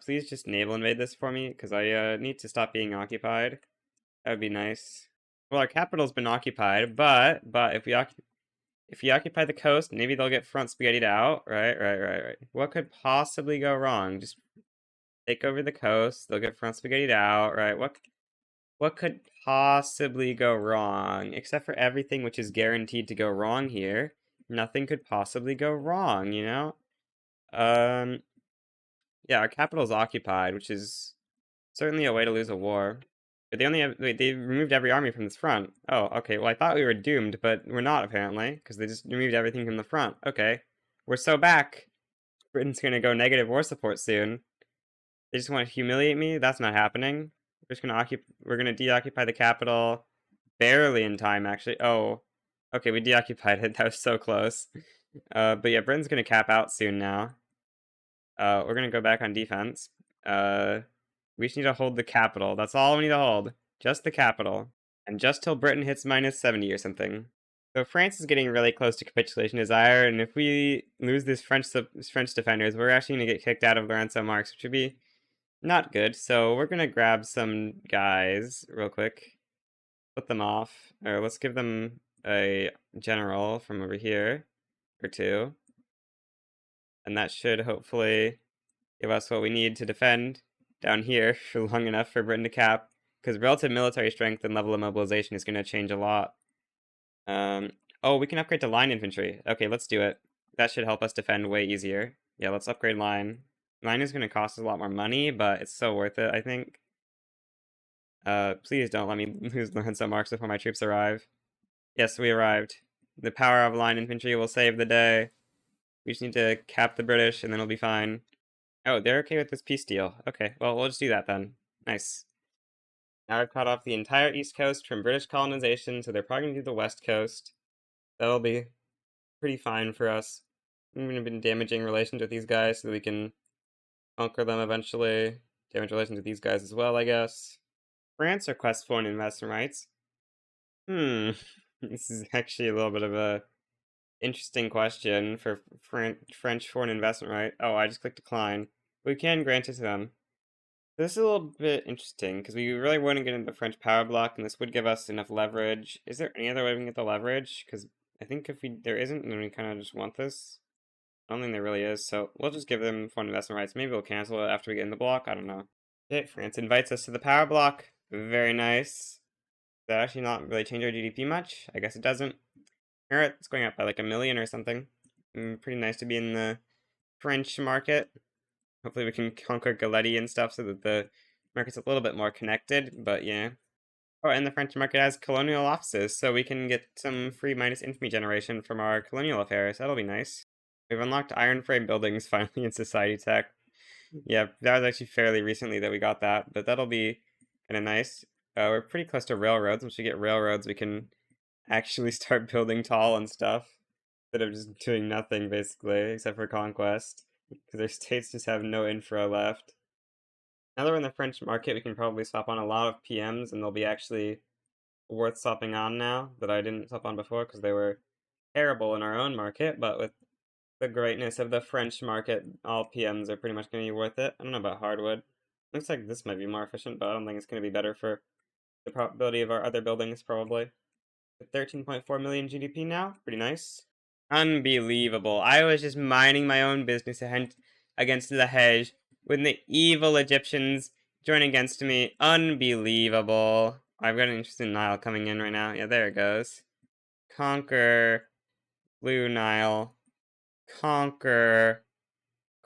A: Please just naval invade this for me, because I, need to stop being occupied. That would be nice. Well, our capital's been occupied, but if we occupy the coast, maybe they'll get front spaghettied out. Right. What could possibly go wrong? Just take over the coast. They'll get front spaghettied out. Right. What could possibly go wrong? Except for everything which is guaranteed to go wrong here. Nothing could possibly go wrong, you know? Yeah, our capital's occupied, which is certainly a way to lose a war. But they removed every army from this front. Oh, okay. Well, I thought we were doomed, but we're not apparently, because they just removed everything from the front. Okay. We're so back. Britain's gonna go negative war support soon. They just want to humiliate me? That's not happening. We're gonna deoccupy the capital barely in time, actually. Oh. Okay, we deoccupied it. That was so close. But yeah, Britain's gonna cap out soon now. We're gonna go back on defense. We just need to hold the capital. That's all we need to hold. Just the capital. And just till Britain hits minus 70 or something. So France is getting really close to capitulation desire, and if we lose this French defenders, we're actually gonna get kicked out of Lorenzo Marques, which would be not good. So we're gonna grab some guys real quick, put them off, or let's give them a general from over here or two, and that should hopefully give us what we need to defend down here for long enough for Britain to cap, because relative military strength and level of mobilization is going to change a lot. Oh, we can upgrade to line infantry. Okay, let's do it. That should help us defend way easier. Yeah, let's upgrade line. Line is going to cost us a lot more money, but it's so worth it, I think. Please don't let me lose Lorenzo Marques before my troops arrive. Yes, we arrived. The power of line infantry will save the day. We just need to cap the British, and then it'll be fine. Oh, they're okay with this peace deal. Okay, well, we'll just do that then. Nice. Now I've cut off the entire East Coast from British colonization, so they're probably going to do the West Coast. That'll be pretty fine for us. I'm going to be damaging relations with these guys so we can conquer them eventually. Damage relations with these guys as well, I guess. France requests foreign investment rights. This is actually a little bit of a interesting question for French foreign investment right. Oh, I just clicked decline. We can grant it to them. This is a little bit interesting, because we really want to get into the French power block, and this would give us enough leverage. Is there any other way we can get the leverage? Because I think if there isn't, then we kind of just want this. I don't think there really is, so we'll just give them foreign investment rights. Maybe we'll cancel it after we get in the block, I don't know. Okay, France invites us to the power block. Very nice. That actually not really change our GDP much? I guess it doesn't. Alright, it's going up by like 1 million or something. Pretty nice to be in the French market. Hopefully we can conquer Galetti and stuff so that the market's a little bit more connected, but yeah. Oh, and the French market has colonial offices, so we can get some free minus infamy generation from our colonial affairs. That'll be nice. We've unlocked iron frame buildings finally in Society Tech. Yeah, that was actually fairly recently that we got that, but that'll be kind of nice. We're pretty close to railroads. Once we get railroads, we can actually start building tall and stuff instead of just doing nothing, basically, except for conquest, because our states just have no infra left. Now that we're in the French market, we can probably swap on a lot of PMs, and they'll be actually worth swapping on now that I didn't swap on before because they were terrible in our own market, but with the greatness of the French market, all PMs are pretty much going to be worth it. I don't know about hardwood. Looks like this might be more efficient, but I don't think it's going to be better for the probability of our other buildings, probably. 13.4 million GDP now. Pretty nice. Unbelievable. I was just minding my own business against the hedge when the evil Egyptians join against me. Unbelievable. I've got an interesting Nile coming in right now. Yeah, there it goes. Conquer Blue Nile. Conquer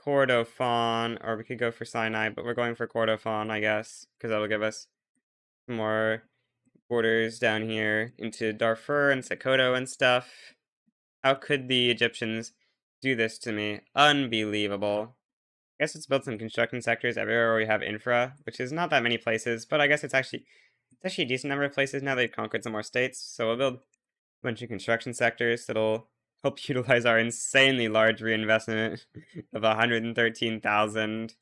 A: Kordofan. Or we could go for Sinai, but we're going for Kordofan, I guess, because that'll give us more borders down here into Darfur and Sokoto and stuff. How could the Egyptians do this to me? Unbelievable. I guess let's build some construction sectors everywhere where we have infra, which is not that many places, but I guess it's actually a decent number of places now they've conquered some more states. So we'll build a bunch of construction sectors that'll help utilize our insanely large reinvestment of 113,000.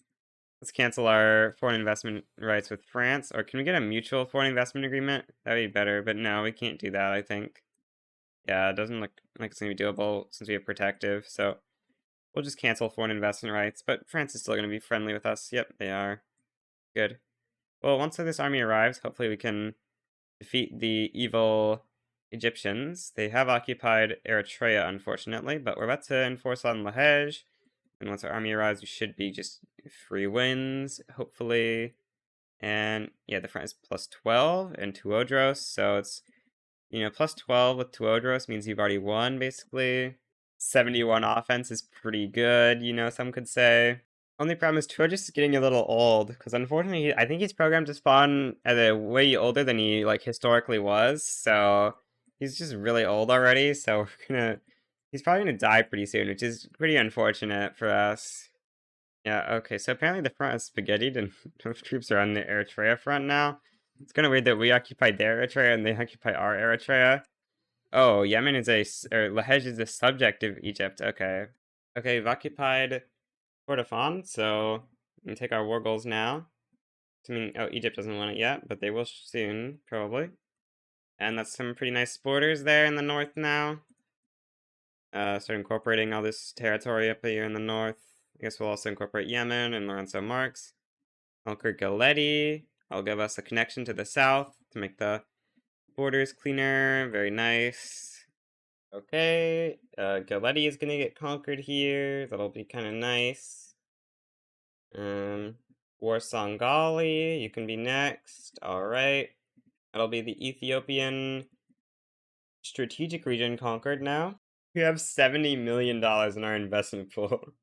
A: Let's cancel our foreign investment rights with France, or can we get a mutual foreign investment agreement? That'd be better, but no, we can't do that, I think. Yeah, it doesn't look like it's going to be doable since we have protective, so we'll just cancel foreign investment rights, but France is still going to be friendly with us. Yep, they are. Good. Well, once this army arrives, hopefully we can defeat the evil Egyptians. They have occupied Eritrea, unfortunately, but we're about to enforce on Lahej, and once our army arrives, we should be just free wins, hopefully. And yeah, the front is plus 12 and Tuodros, so it's, plus 12 with Tuodros means you've already won, basically. 71 offense is pretty good, some could say. Only problem is Tuodros is getting a little old, because unfortunately, I think he's programmed to spawn at a way older than he, historically was, so he's just really old already, so he's probably gonna die pretty soon, which is pretty unfortunate for us. Yeah, okay, so apparently the front is spaghettied and those troops are on the Eritrea front now. It's kind of weird that we occupied their Eritrea and they occupy our Eritrea. Oh, Yemen is or Lahej is a subject of Egypt. Okay. Okay, we've occupied Kordofan, so we can take our war goals now. Egypt doesn't want it yet, but they will soon, probably. And that's some pretty nice borders there in the north now. Start incorporating all this territory up here in the north. I guess we'll also incorporate Yemen and Lorenzo Marx. Conquer Galetti. I'll give us a connection to the south to make the borders cleaner. Very nice. Okay, Galetti is gonna get conquered here. That'll be kind of nice. Warsangali, you can be next. Alright. That'll be the Ethiopian strategic region conquered now. We have $70 million in our investment pool.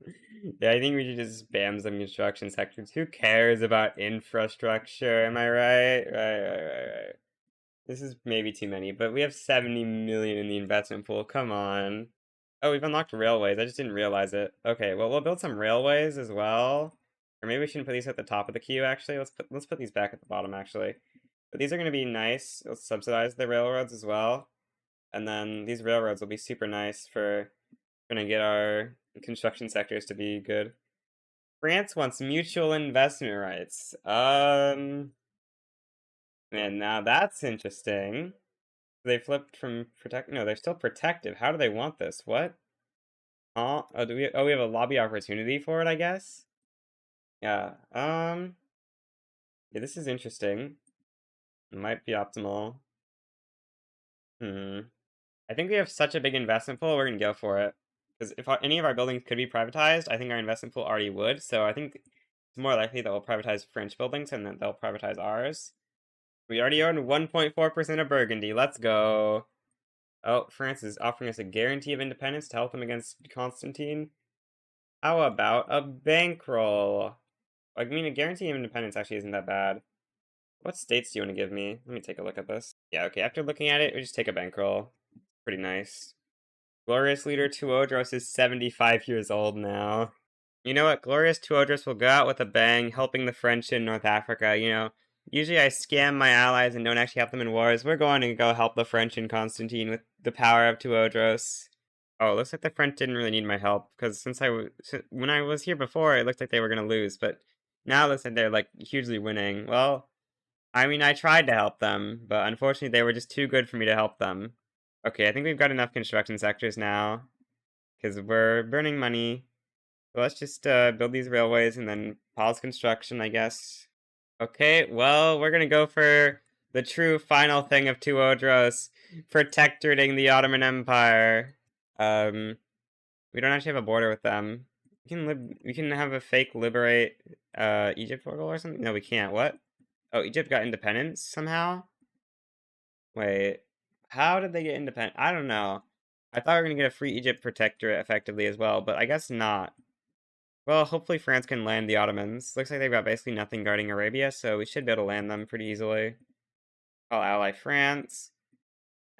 A: Yeah, I think we should just spam some construction sectors. Who cares about infrastructure? Am I right? Right. This is maybe too many, but we have 70 million in the investment pool. Come on. Oh, we've unlocked railways. I just didn't realize it. Okay, well, we'll build some railways as well. Or maybe we shouldn't put these at the top of the queue, actually. Let's put these back at the bottom, actually. But these are going to be nice. Let's subsidize the railroads as well. And then these railroads will be super nice for going to get our construction sectors to be good. France wants mutual investment rights. Man, now that's interesting. They flipped from no, they're still protective. How do they want this? What? Oh, we have a lobby opportunity for it, I guess? Yeah. Yeah, this is interesting. It might be optimal. I think we have such a big investment pool, we're gonna go for it. Because if any of our buildings could be privatized, I think our investment pool already would. So I think it's more likely that we'll privatize French buildings and that they'll privatize ours. We already own 1.4% of Burgundy. Let's go. Oh, France is offering us a guarantee of independence to help them against Constantine. How about a bankroll? I mean, a guarantee of independence actually isn't that bad. What states do you want to give me? Let me take a look at this. Yeah, okay, after looking at it, we just take a bankroll. Pretty nice. Glorious Leader Tuodros is 75 years old now. You know what? Glorious Tuodros will go out with a bang, helping the French in North Africa, you know. Usually I scam my allies and don't actually help them in wars. We're going to go help the French in Constantine with the power of Tuodros. Oh, it looks like the French didn't really need my help, because when I was here before, it looked like they were going to lose, but now it looks like they're, like, hugely winning. Well, I mean, I tried to help them, but unfortunately they were just too good for me to help them. Okay, I think we've got enough construction sectors now, because we're burning money. So let's just build these railways and then pause construction, I guess. Okay, well, we're gonna go for the true final thing of Tuodros, protectorating the Ottoman Empire. We don't actually have a border with them. We can have a fake liberate Egypt logo or something? No, we can't. What? Oh, Egypt got independence somehow? Wait, how did they get independent? I don't know. I thought we were gonna get a free Egypt protectorate effectively as well, but I guess not. Well, hopefully France can land the Ottomans. Looks like they've got basically nothing guarding Arabia, so we should be able to land them pretty easily. I'll ally France.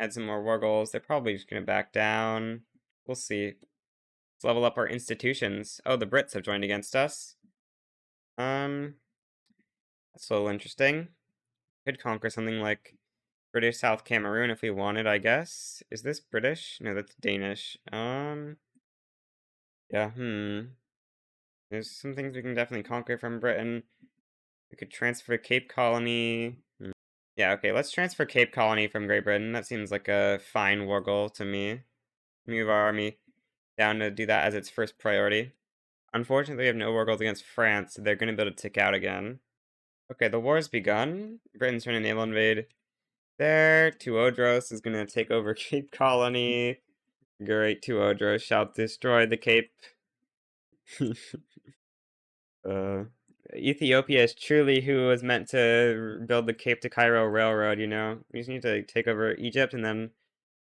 A: Add some more war goals. They're probably just gonna back down. We'll see. Let's level up our institutions. Oh, the Brits have joined against us. That's a little interesting. Could conquer something like British South Cameroon if we wanted, I guess. Is this British? No, that's Danish. Yeah, There's some things we can definitely conquer from Britain. We could transfer Cape Colony. Yeah, okay, let's transfer Cape Colony from Great Britain. That seems like a fine war goal to me. Move our army down to do that as its first priority. Unfortunately, we have no war goals against France, so they're going to be able to tick out again. Okay, the war's begun. Britain's trying to naval invade there. Tuodros is going to take over Cape Colony. Great, Tuodros shall destroy the Cape. uh, Ethiopia is truly who was meant to build the Cape to Cairo Railroad, you know? We just need to take over Egypt and then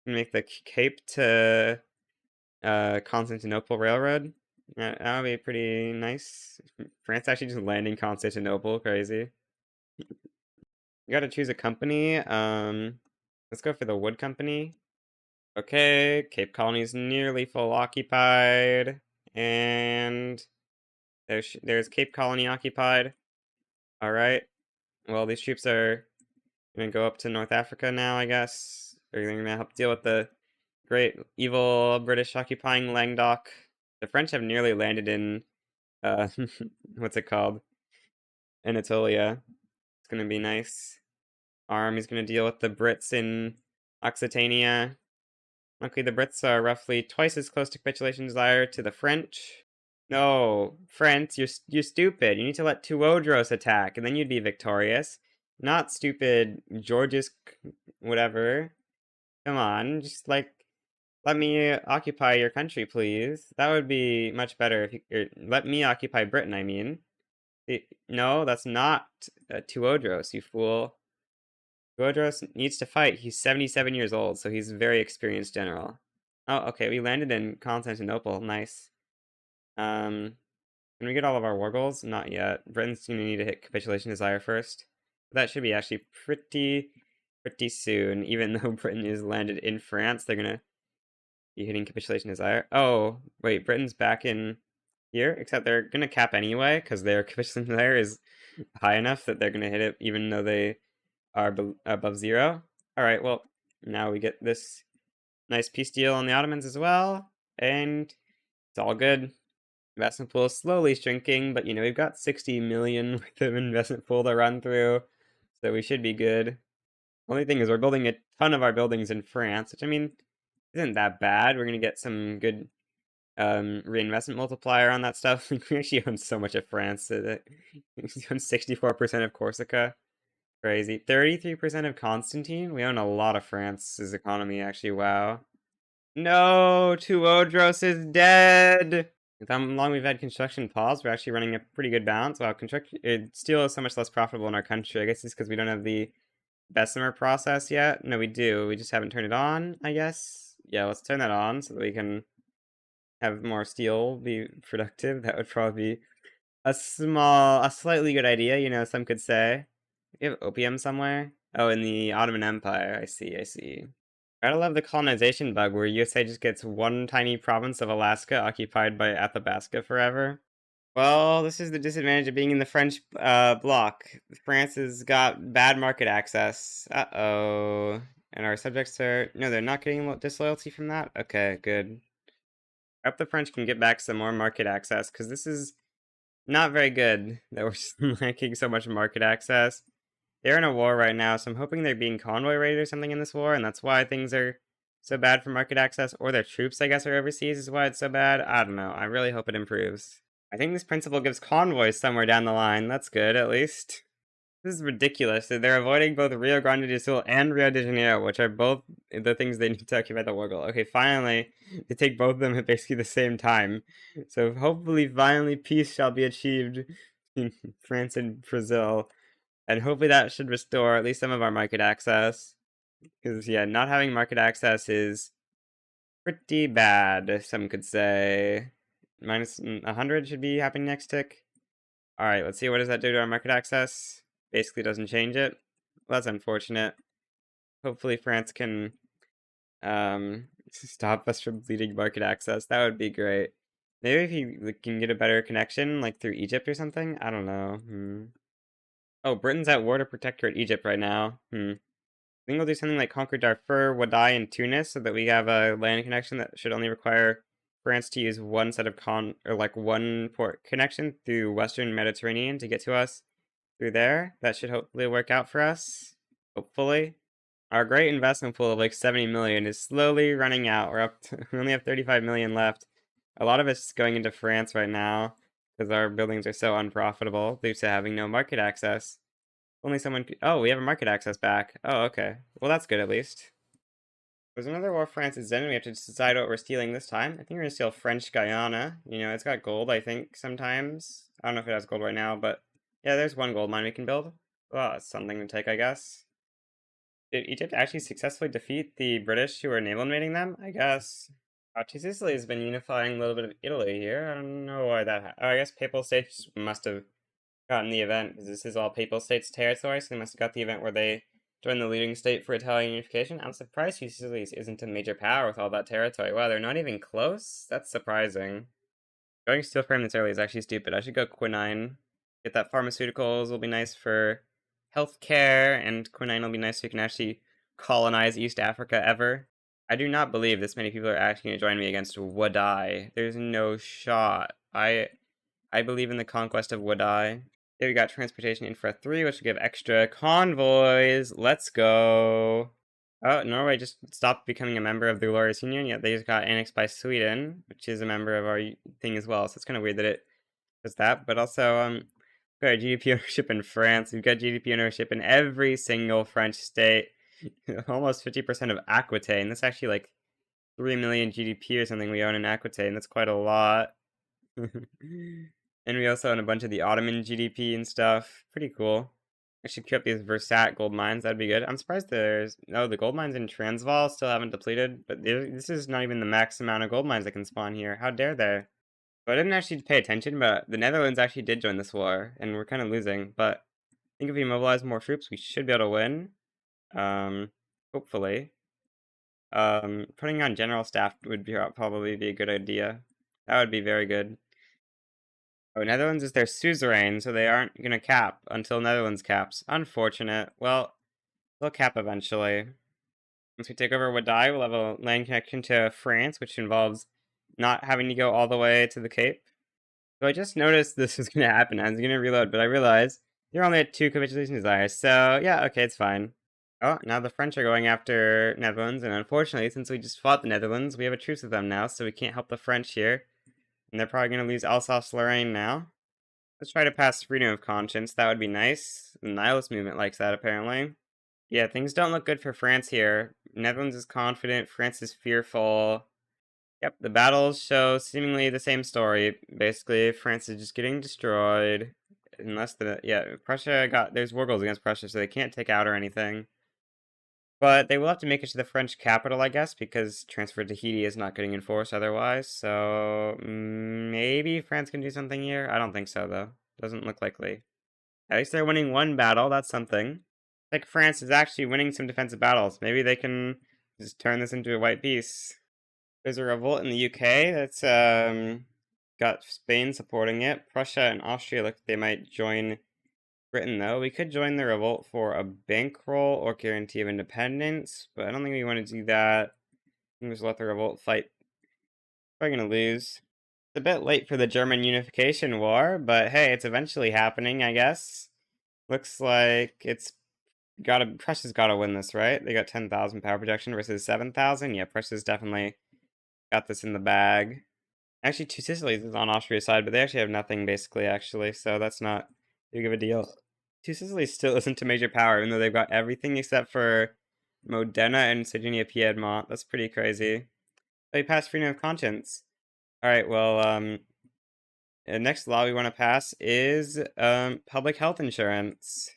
A: make the Cape to Constantinople Railroad. That would be pretty nice. France actually just landing Constantinople, crazy. You gotta choose a company. Let's go for the wood company. Okay, Cape Colony is nearly full occupied, and there's Cape Colony occupied. All right. Well, these troops are gonna go up to North Africa now, I guess. They're gonna help deal with the great evil British occupying Languedoc. The French have nearly landed in what's it called? Anatolia. It's gonna be nice. Our army's gonna deal with the Brits in Occitania. Okay, the Brits are roughly twice as close to capitulation desire to the French. No, France, you're stupid. You need to let Tuodros attack, and then you'd be victorious. Not stupid Georges, whatever. Come on, just like let me occupy your country, please. That would be much better if let me occupy Britain. I mean, no, that's not Tuodros, you fool. Tuodros needs to fight. He's 77 years old, so he's a very experienced general. Oh, okay, we landed in Constantinople. Nice. Can we get all of our war goals? Not yet. Britain's gonna need to hit capitulation desire first. That should be actually pretty soon. Even though Britain is landed in France, they're gonna be hitting capitulation desire. Oh, wait, Britain's back in here, except they're gonna cap anyway, because their capitulation desire is high enough that they're gonna hit it even though they are above 0. Alright, well, now we get this nice peace deal on the Ottomans as well, and it's all good. Investment pool is slowly shrinking, but you know, we've got 60 million worth of investment pool to run through, so we should be good. Only thing is we're building a ton of our buildings in France, which I mean, isn't that bad. We're gonna get some good reinvestment multiplier on that stuff. We actually own so much of France. We own 64% of Corsica. Crazy. 33% of Constantine? We own a lot of France's economy, actually. Wow. No! Tuodros is dead! With how long we've had construction pause, we're actually running a pretty good balance. Wow, steel is so much less profitable in our country. I guess it's because we don't have the Bessemer process yet. No, we do. We just haven't turned it on, I guess. Yeah, let's turn that on so that we can have more steel be productive. That would probably be a slightly good idea, you know, some could say. You have opium somewhere? Oh, in the Ottoman Empire. I see, I see. Gotta love the colonization bug where USA just gets one tiny province of Alaska occupied by Athabasca forever. Well, this is the disadvantage of being in the French bloc. France has got bad market access. Uh-oh. And our subjects are... No, they're not getting disloyalty from that? Okay, good. I hope the French can get back some more market access, because this is not very good that we're lacking so much market access. They're in a war right now, so I'm hoping they're being convoy raided or something in this war, and that's why things are so bad for market access, or their troops, I guess, are overseas is why it's so bad. I don't know. I really hope it improves. I think this principle gives convoys somewhere down the line. That's good, at least. This is ridiculous. They're avoiding both Rio Grande do Sul and Rio de Janeiro, which are both the things they need to occupy the war goal. Okay, finally, they take both of them at basically the same time. So hopefully, finally, peace shall be achieved in France and Brazil. And hopefully that should restore at least some of our market access. Because, yeah, not having market access is pretty bad, some could say. Minus 100 should be happening next tick. Alright, let's see, what does that do to our market access? Basically doesn't change it. Well, that's unfortunate. Hopefully France can stop us from bleeding market access. That would be great. Maybe if you can get a better connection, like through Egypt or something? I don't know. Oh, Britain's at war to protect her at Egypt right now. I think we'll do something like conquer Darfur, Wadai, and Tunis so that we have a land connection that should only require France to use one set of one port connection through Western Mediterranean to get to us through there. That should hopefully work out for us. Hopefully. Our great investment pool of like 70 million is slowly running out. We only have 35 million left. A lot of it's going into France right now because our buildings are so unprofitable due to having no market access. Only someone could... Oh, we have a market access back. Oh, okay. Well, that's good at least. There's another war France is in. We have to decide what we're stealing this time. I think we're gonna steal French Guyana. You know, it's got gold, I think, sometimes. I don't know if it has gold right now, but... Yeah, there's one gold mine we can build. Well, that's something to take, I guess. Did Egypt actually successfully defeat the British who were naval invading them? I guess. Sicily has been unifying a little bit of Italy here. I don't know why that oh, I guess Papal States must have gotten the event, because this is all Papal States territory, so they must have got the event where they joined the leading state for Italian unification. I'm surprised Sicily isn't a major power with all that territory. Wow, they're not even close? That's surprising. Going steel frame this early is actually stupid. I should go quinine. Get that pharmaceuticals will be nice for healthcare, and quinine will be nice so you can actually colonize East Africa ever. I do not believe this many people are actually going to join me against Wadai. There's no shot. I believe in the conquest of Wadai. Here we got transportation infra 3, which will give extra convoys. Let's go. Oh, Norway just stopped becoming a member of the Glorious Union, yet they just got annexed by Sweden, which is a member of our thing as well. So it's kind of weird that it does that. But also, we've got GDP ownership in France. We've got GDP ownership in every single French state. Almost 50% of Aquitaine. That's actually like 3 million GDP or something we own in Aquitaine. That's quite a lot. And we also own a bunch of the Ottoman GDP and stuff. Pretty cool. I should keep these Versat gold mines. That'd be good. I'm surprised there's... No, the gold mines in Transvaal still haven't depleted. But this is not even the max amount of gold mines that can spawn here. How dare they? So I didn't actually pay attention, but the Netherlands actually did join this war. And we're kind of losing. But I think if we mobilize more troops, we should be able to win. Hopefully. Putting on general staff would probably be a good idea. That would be very good. Oh, Netherlands is their suzerain, so they aren't going to cap until Netherlands caps. Unfortunate. Well, they'll cap eventually. Once we take over Wadai, we'll have a land connection to France, which involves not having to go all the way to the Cape. So I just noticed this was going to happen. I was going to reload, but I realized they're only at 2 capitulation desires. So, yeah, okay, it's fine. Oh, now the French are going after Netherlands, and unfortunately, since we just fought the Netherlands, we have a truce with them now, so we can't help the French here. And they're probably going to lose Alsace-Lorraine now. Let's try to pass freedom of conscience. That would be nice. The Nihilist movement likes that, apparently. Yeah, things don't look good for France here. Netherlands is confident. France is fearful. Yep, the battles show seemingly the same story. Basically, France is just getting destroyed. Unless Prussia there's war goals against Prussia, so they can't take out or anything. But they will have to make it to the French capital, I guess, because transfer to Tahiti is not getting enforced otherwise. So maybe France can do something here. I don't think so, though. Doesn't look likely. At least they're winning one battle. That's something. Like France is actually winning some defensive battles. Maybe they can just turn this into a white peace. There's a revolt in the UK that's got Spain supporting it. Prussia and Austria look like they might join Britain, though. We could join the revolt for a bankroll or guarantee of independence, but I don't think we want to do that. I think just let the revolt fight. Probably gonna lose. It's a bit late for the German Unification War, but hey, it's eventually happening, I guess. Looks like Prussia's gotta win this, right? They got 10,000 power projection versus 7,000. Yeah, Prussia's definitely got this in the bag. Actually, Two Sicilies is on Austria's side, but they actually have nothing, basically, actually, so that's not big of a deal. Two Sicilies still isn't a major power, even though they've got everything except for Modena and Sardinia Piedmont. That's pretty crazy. They passed freedom of conscience. Alright, well, next law we want to pass is public health insurance.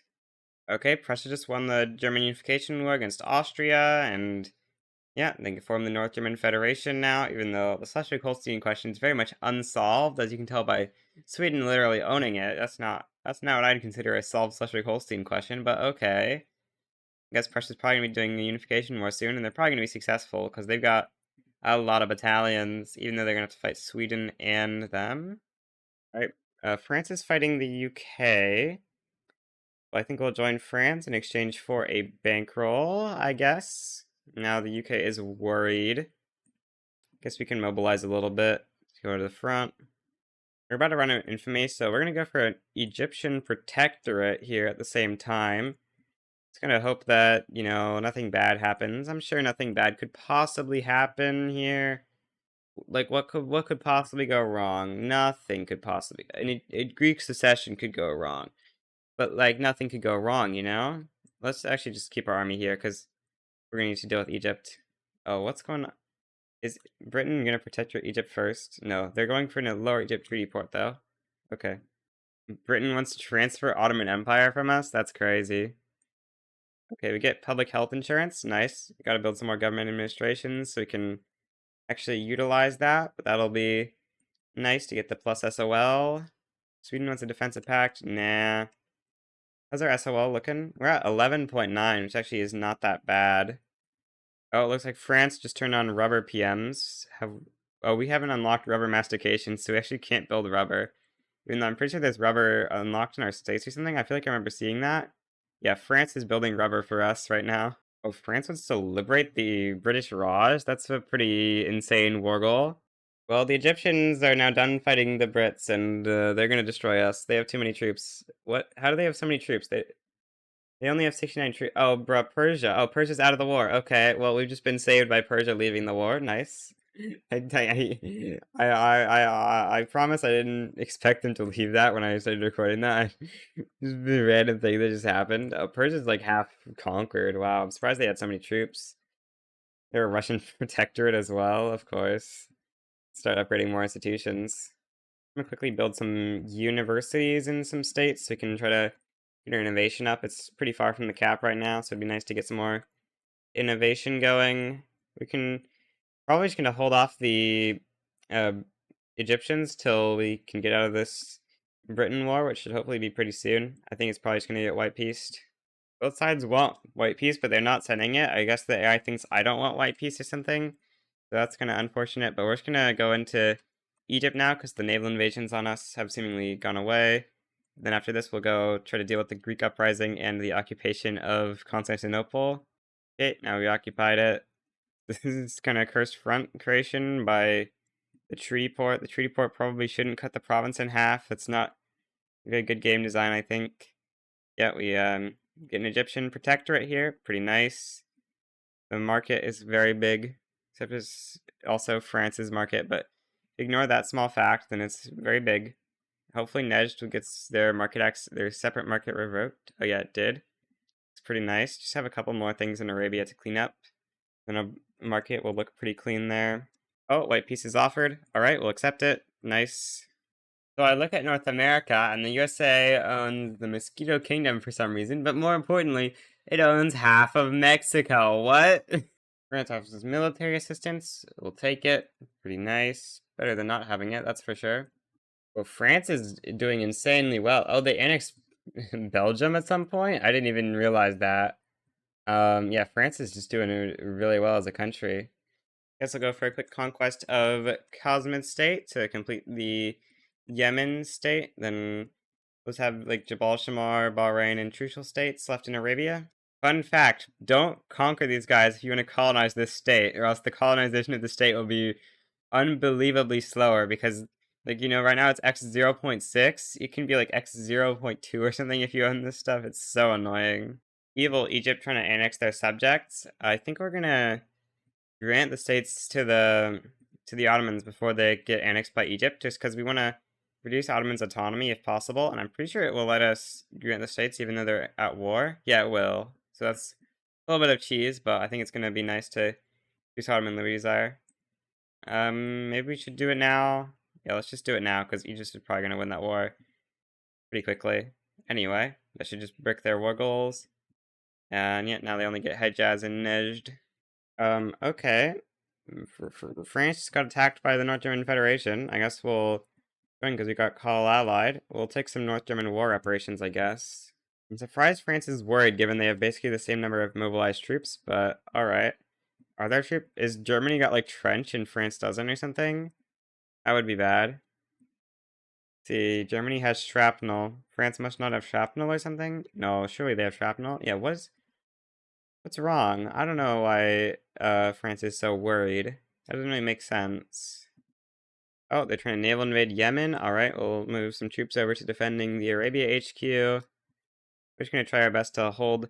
A: Okay, Prussia just won the German Unification War against Austria, and yeah, they can form the North German Federation now, even though the Schleswig-Holstein question is very much unsolved, as you can tell by Sweden literally owning it. That's not what I'd consider a solved Schleswig-Holstein question, but okay. I guess Prussia's probably going to be doing the Unification War soon, and they're probably going to be successful, because they've got a lot of battalions, even though they're going to have to fight Sweden and them. Alright, France is fighting the UK. Well, I think we'll join France in exchange for a bankroll, I guess. Now the UK is worried. Guess we can mobilize a little bit. Let's go to the front. We're about to run out of infamy, so we're going to go for an Egyptian protectorate here at the same time. Just going to hope that, you know, nothing bad happens. I'm sure nothing bad could possibly happen here. Like, what could possibly go wrong? Nothing could possibly. A Greek secession could go wrong. But, like, nothing could go wrong, you know? Let's actually just keep our army here, because we're going to need to deal with Egypt. Oh, what's going on? Is Britain going to protect Egypt first? No, they're going for a Lower Egypt treaty port, though. Okay. Britain wants to transfer Ottoman Empire from us? That's crazy. Okay, we get public health insurance. Nice. We got to build some more government administrations so we can actually utilize that. But that'll be nice to get the plus SOL. Sweden wants a defensive pact. Nah. How's our SOL looking? We're at 11.9, which actually is not that bad. Oh, it looks like France just turned on rubber PMs. Oh, we haven't unlocked rubber mastication, so we actually can't build rubber. Even though I'm pretty sure there's rubber unlocked in our states or something. I feel like I remember seeing that. Yeah, France is building rubber for us right now. Oh, France wants to liberate the British Raj? That's a pretty insane war goal. Well, the Egyptians are now done fighting the Brits, and they're gonna destroy us. They have too many troops. What? How do they have so many troops? They only have 69 troops. Oh, bruh, Persia. Oh, Persia's out of the war. Okay, well, we've just been saved by Persia leaving the war. Nice. I promise I didn't expect them to leave that when I started recording that. Just a random thing that just happened. Oh, Persia's like half conquered. Wow, I'm surprised they had so many troops. They're a Russian protectorate as well, of course. Start upgrading more institutions. I'm gonna quickly build some universities in some states so we can try to get our innovation up. It's pretty far from the cap right now, so it'd be nice to get some more innovation going. We can probably just gonna hold off the uh, Egyptians till we can get out of this Britain war, which should hopefully be pretty soon. I think it's probably just gonna get white peaced. Both sides want white peace, but they're not sending it. I guess the AI thinks I don't want white peace or something. So that's kind of unfortunate, but we're just gonna go into Egypt now because the naval invasions on us have seemingly gone away. Then after this, we'll go try to deal with the Greek uprising and the occupation of Constantinople. Okay, now we occupied it. This is kind of cursed front creation by the treaty port. The treaty port probably shouldn't cut the province in half. It's not very good game design, I think. Yeah, we get an Egyptian protectorate here. Pretty nice. The market is very big, except it's also France's market, but ignore that small fact, then it's very big. Hopefully Nejd gets their their separate market revoked. Oh yeah, it did. It's pretty nice. Just have a couple more things in Arabia to clean up. Then a market will look pretty clean there. Oh, white peace is offered. Alright, we'll accept it. Nice. So I look at North America, and the USA owns the Mosquito Kingdom for some reason, but more importantly, It owns half of Mexico. What? France offers military assistance. We'll take it. Pretty nice. Better than not having it, that's for sure. Well, France is doing insanely well. Oh, they annexed Belgium at some point? I didn't even realize that. Yeah, France is just doing really well as a country. Guess I'll go for a quick conquest of Cosmin State to complete the Yemen state. Then let's have like Jabal Shamar, Bahrain, and Trucial states left in Arabia. Fun fact, don't conquer these guys if you want to colonize this state, or else the colonization of the state will be unbelievably slower because, like, you know, right now it's x 0.6. It can be like x 0.2 or something if you own this stuff. It's so annoying. Evil Egypt trying to annex their subjects. I think we're gonna grant the states to the Ottomans before they get annexed by Egypt, just because we want to reduce Ottoman's autonomy if possible, and I'm pretty sure it will let us grant the states even though they're at war. Yeah, it will. So that's a little bit of cheese, but I think it's going to be nice to reduce Ottoman Louisire. Maybe we should do it now. Yeah, let's just do it now, because Egypt is probably going to win that war pretty quickly. Anyway, that should just brick their war goals. And yeah, now they only get Hejaz and Nejd. Okay. France got attacked by the North German Federation. I guess we'll join because we got Call Allied. We'll take some North German war reparations, I guess. I'm surprised France is worried given they have basically the same number of mobilized troops, but alright. Are there troops? Is Germany got like trench and France doesn't or something? That would be bad. See, Germany has shrapnel. France must not have shrapnel or something? No, surely they have shrapnel. Yeah, what's wrong? I don't know why France is so worried. That doesn't really make sense. Oh, they're trying to naval invade Yemen. Alright, we'll move some troops over to defending the Arabia HQ. We're just going to try our best to hold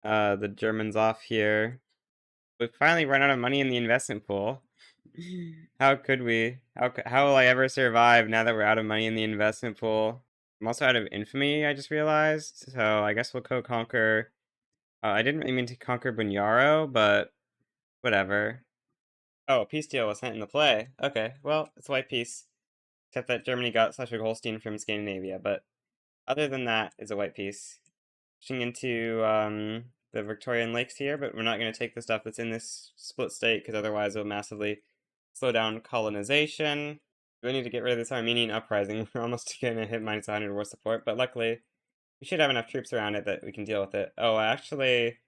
A: the Germans off here. We've finally run out of money in the investment pool. How could we? How will I ever survive now that we're out of money in the investment pool? I'm also out of infamy, I just realized. So I guess we'll conquer. I didn't really mean to conquer Bunyaro, but whatever. Oh, a peace deal was sent into play. Okay, well, it's a white peace. Except that Germany got Schleswig-Holstein from Scandinavia, but other than that, it's a white peace. Pushing into the Victorian Lakes here, but we're not going to take the stuff that's in this split state because otherwise it'll massively slow down colonization. We need to get rid of this Armenian uprising. We're almost going to hit minus 100 war support, but luckily we should have enough troops around it that we can deal with it. Oh, actually,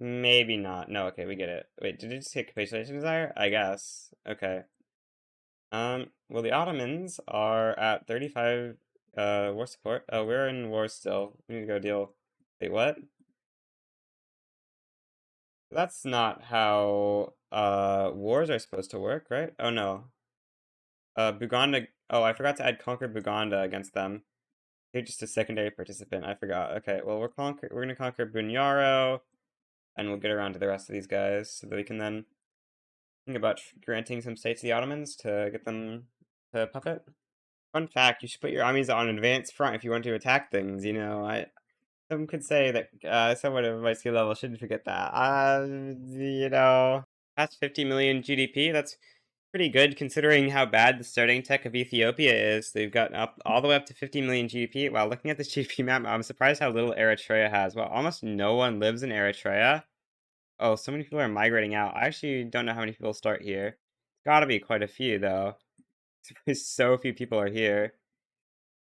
A: maybe not. No, okay, we get it. Wait, did it just hit capitulation desire? I guess. Okay. Well, the Ottomans are at 35 war support. Oh, we're in war still. We need to go deal. Wait, what? That's not how wars are supposed to work, right? Oh no. Buganda. Oh, I forgot to add conquer Buganda against them. They're just a secondary participant. I forgot. Okay, well we're gonna conquer Bunyaro, and we'll get around to the rest of these guys so that we can then think about granting some states to the Ottomans to get them to puppet. Fun fact: you should put your armies on advanced front if you want to attack things. You know, some could say that someone of my skill level shouldn't forget that. You know, that's 50 million GDP. That's pretty good considering how bad the starting tech of Ethiopia is. They've gotten up all the way up to 50 million GDP. Wow, looking at the GDP map, I'm surprised how little Eritrea has. Well, almost no one lives in Eritrea. Oh, so many people are migrating out. I actually don't know how many people start here. Gotta be quite a few, though. So few people are here.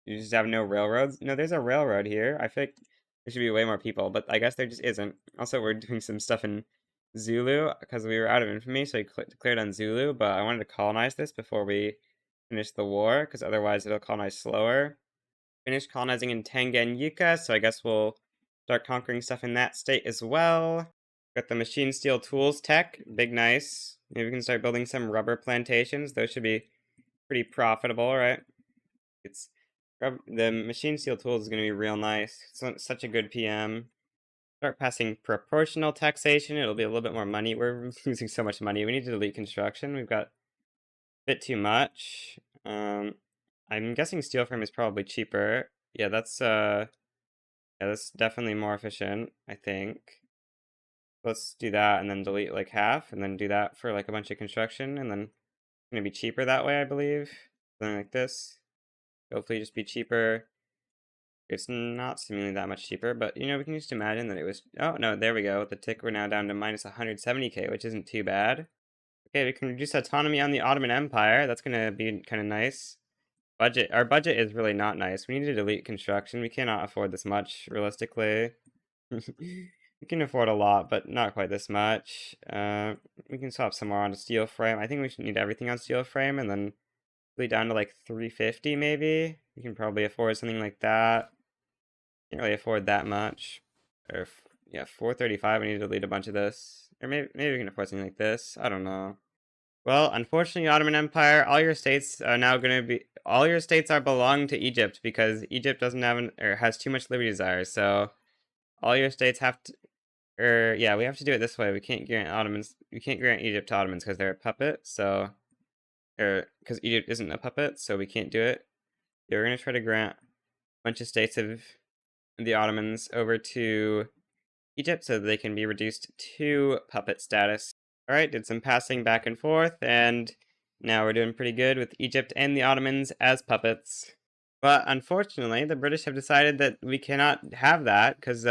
A: You just have no railroads? No, there's a railroad here. I think there should be way more people, but I guess there just isn't. Also, we're doing some stuff in Zulu because we were out of infamy, so we declared on Zulu, but I wanted to colonize this before we finish the war, because otherwise it'll colonize slower. Finish colonizing in Tanganyika, so I guess we'll start conquering stuff in that state as well. Got the machine steel tools tech, big nice. Maybe we can start building some rubber plantations. Those should be pretty profitable, right? It's the machine steel tools is going to be real nice. It's such a good PM. Start passing proportional taxation. It'll be a little bit more money. We're losing so much money. We need to delete construction. We've got a bit too much. I'm guessing steel frame is probably cheaper. Yeah, that's definitely more efficient, I think. Let's do that and then delete like half and then do that for like a bunch of construction and then it's gonna be cheaper that way, I believe. Something like this. Hopefully just be cheaper. It's not seemingly that much cheaper, but, you know, we can just imagine that it was... Oh, no, there we go. With the tick, we're now down to minus 170k, which isn't too bad. Okay, we can reduce autonomy on the Ottoman Empire. That's gonna be kind of nice. Our budget is really not nice. We need to delete construction. We cannot afford this much, realistically. We can afford a lot, but not quite this much. We can swap some more onto steel frame. I think we should need everything on steel frame, and then really down to like 350 maybe. We can probably afford something like that. Can't really afford that much. Or yeah, 435. I need to delete a bunch of this. Or maybe we can afford something like this. I don't know. Well, unfortunately, Ottoman Empire, all your states are now going to be... All your states are belong to Egypt because Egypt doesn't have or has too much liberty desires. So all your states have to... yeah, we have to do it this way. We can't grant Ottomans... We can't grant Egypt to Ottomans because they're a puppet, so... because Egypt isn't a puppet, so we can't do it. Yeah, we're going to try to grant a bunch of states of the Ottomans over to Egypt so that they can be reduced to puppet status. Alright, did some passing back and forth, and now we're doing pretty good with Egypt and the Ottomans as puppets. But unfortunately, the British have decided that we cannot have that, because,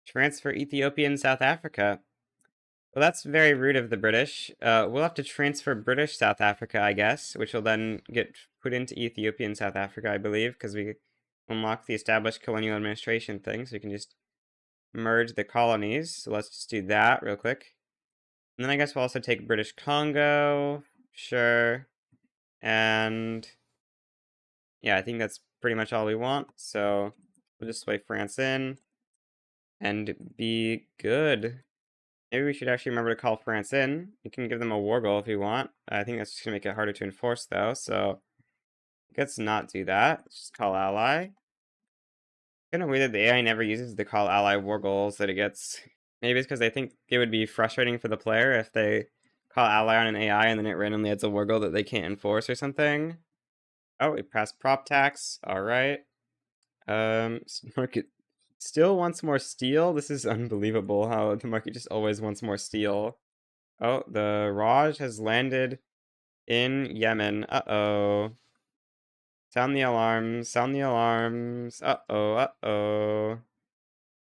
A: transfer Ethiopia and South Africa. Well, that's very rude of the British. We'll have to transfer British South Africa, I guess, which will then get put into Ethiopia and South Africa, I believe, because we unlock the established colonial administration thing, so we can just merge the colonies. So let's just do that real quick. And then I guess we'll also take British Congo, sure. And yeah, I think that's pretty much all we want. So we'll just sway France in and be good. Maybe we should actually remember to call France in. You can give them a war goal if you want. I think that's just going to make it harder to enforce, though. So let's not do that. Let's just call ally. Kind of weird that the AI never uses the call ally war goals that it gets. Maybe it's because they think it would be frustrating for the player if they call ally on an AI and then it randomly adds a war goal that they can't enforce or something. Oh, we passed prop tax. All right. Market still wants more steel. This is unbelievable how the market just always wants more steel. Oh, the Raj has landed in Yemen. Uh-oh. Sound the alarms. Sound the alarms. Uh-oh. Uh-oh.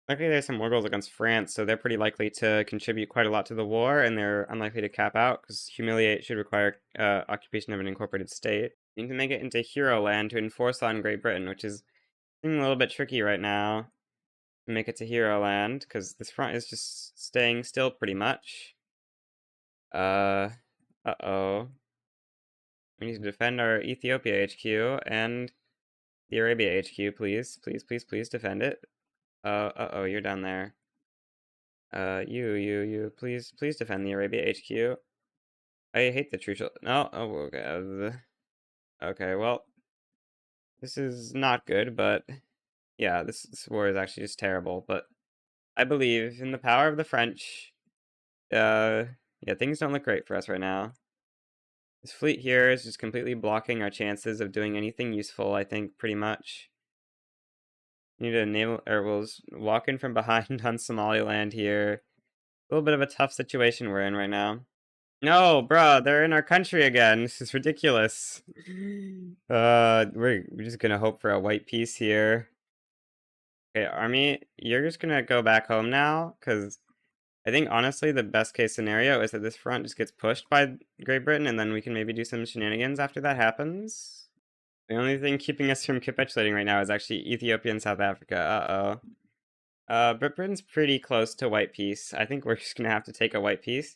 A: Luckily, there's some war goals against France, so they're pretty likely to contribute quite a lot to the war, and they're unlikely to cap out, because humiliate should require occupation of an incorporated state. We need to make it into hero land to enforce on Great Britain, which is a little bit tricky right now. Make it to hero land, because this front is just staying still pretty much. Uh-oh. We need to defend our Ethiopia HQ and the Arabia HQ, please. Please, please, please defend it. Uh-oh, you're down there. You, please defend the Arabia HQ. I hate the true no, oh, okay. Okay, well, this is not good, but yeah, this war is actually just terrible, but I believe in the power of the French. Yeah, things don't look great for us right now. This fleet here is just completely blocking our chances of doing anything useful, I think, pretty much. Need to enable, or we'll walk in from behind on Somaliland here. A little bit of a tough situation we're in right now. No, bruh, they're in our country again. This is ridiculous. We're just gonna hope for a white peace here. Okay, army, you're just gonna go back home now, because I think honestly the best case scenario is that this front just gets pushed by Great Britain, and then we can maybe do some shenanigans after that happens. The only thing keeping us from capitulating right now is actually Ethiopia and South Africa. Uh-oh. But Britain's pretty close to white peace. I think we're just gonna have to take a white peace.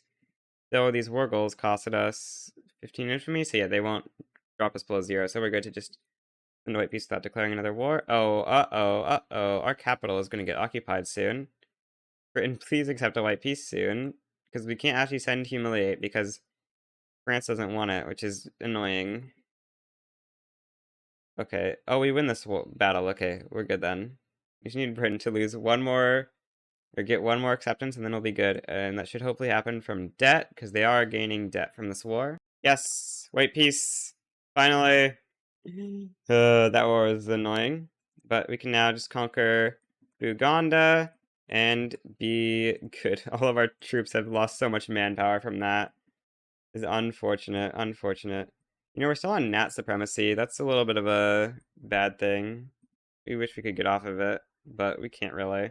A: Though these war goals costed us 15 infamy, so yeah, they won't drop us below 0, so we're good to just send a white peace without declaring another war. Oh, uh-oh. Our capital is gonna get occupied soon. Britain, please accept a white peace soon, because we can't actually send humiliate because France doesn't want it, which is annoying. Okay. Oh, we win this battle. Okay, we're good then. We just need Britain to lose one more, or get one more acceptance, and then we'll be good. And that should hopefully happen from debt, because they are gaining debt from this war. Yes! White peace! Finally! That war was annoying. But we can now just conquer Uganda and be good. All of our troops have lost so much manpower from that. It's unfortunate, unfortunate. You know, we're still on Nat supremacy. That's a little bit of a bad thing. We wish we could get off of it, but we can't really.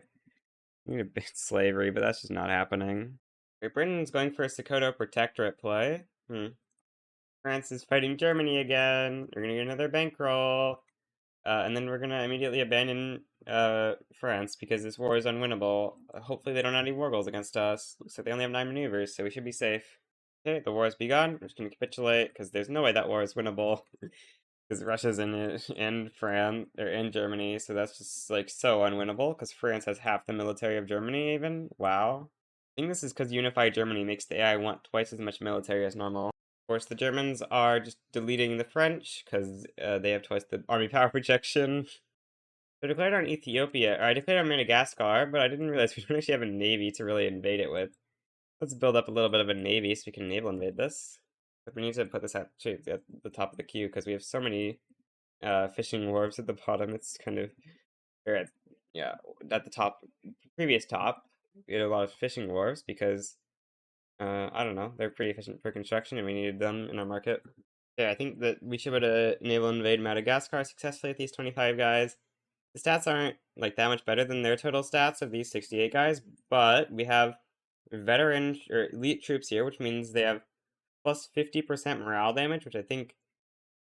A: We need a bit slavery, but that's just not happening. Great Britain's going for a Sokoto Protectorate play. France is fighting Germany again. We're gonna get another bankroll. And then we're gonna immediately abandon France because this war is unwinnable. Hopefully they don't have any war goals against us. Looks like they only have 9 maneuvers, so we should be safe. Okay, the war has begun. We're just gonna capitulate because there's no way that war is winnable. Because Russia's in it, and France, or in Germany, so that's just like so unwinnable. Because France has half the military of Germany, even. Wow. I think this is because unified Germany makes the AI want twice as much military as normal. Of course, the Germans are just deleting the French because they have twice the army power projection. So I declared on Ethiopia, or I declared on Madagascar, but I didn't realize we don't actually have a navy to really invade it with. Let's build up a little bit of a navy so we can naval invade this. But we need to put this at the top of the queue because we have so many fishing wharves at the bottom. It's kind of, or at, yeah, at the top, previous top, we had a lot of fishing wharves because I don't know, they're pretty efficient for construction and we needed them in our market. Yeah, I think that we should be able to naval invade Madagascar successfully with these 25 guys. The stats aren't like that much better than their total stats of these 68 guys, but we have veteran or elite troops here, which means they have plus 50% morale damage, which I think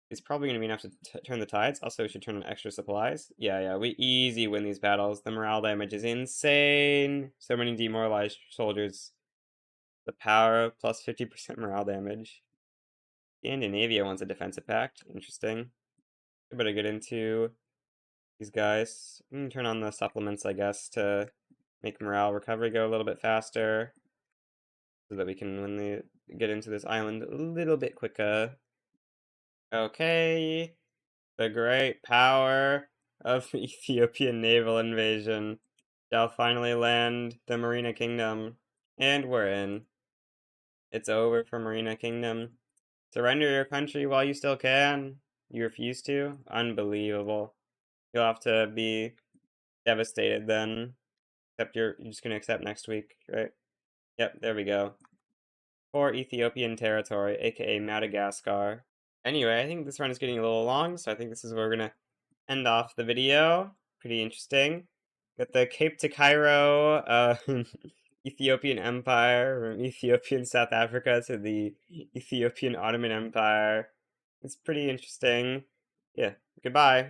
A: is probably going to be enough to turn the tides. Also, we should turn on extra supplies. Yeah, we easy win these battles. The morale damage is insane. So many demoralized soldiers. The power of plus 50% morale damage. Scandinavia wants a defensive pact. Interesting. I better get into these guys. Turn on the supplements, I guess, to make morale recovery go a little bit faster. So that we can get into this island a little bit quicker. Okay. The great power of the Ethiopian naval invasion shall finally land the Marina Kingdom. And we're in. It's over for Marina Kingdom. Surrender your country while you still can. You refuse to? Unbelievable. You'll have to be devastated then. Except you're just gonna accept next week, right? Yep, there we go. For Ethiopian territory, aka Madagascar. Anyway, I think this run is getting a little long, so I think this is where we're gonna end off the video. Pretty interesting. Got the Cape to Cairo Ethiopian Empire, from Ethiopian South Africa to the Ethiopian Ottoman Empire. It's pretty interesting. Yeah, goodbye.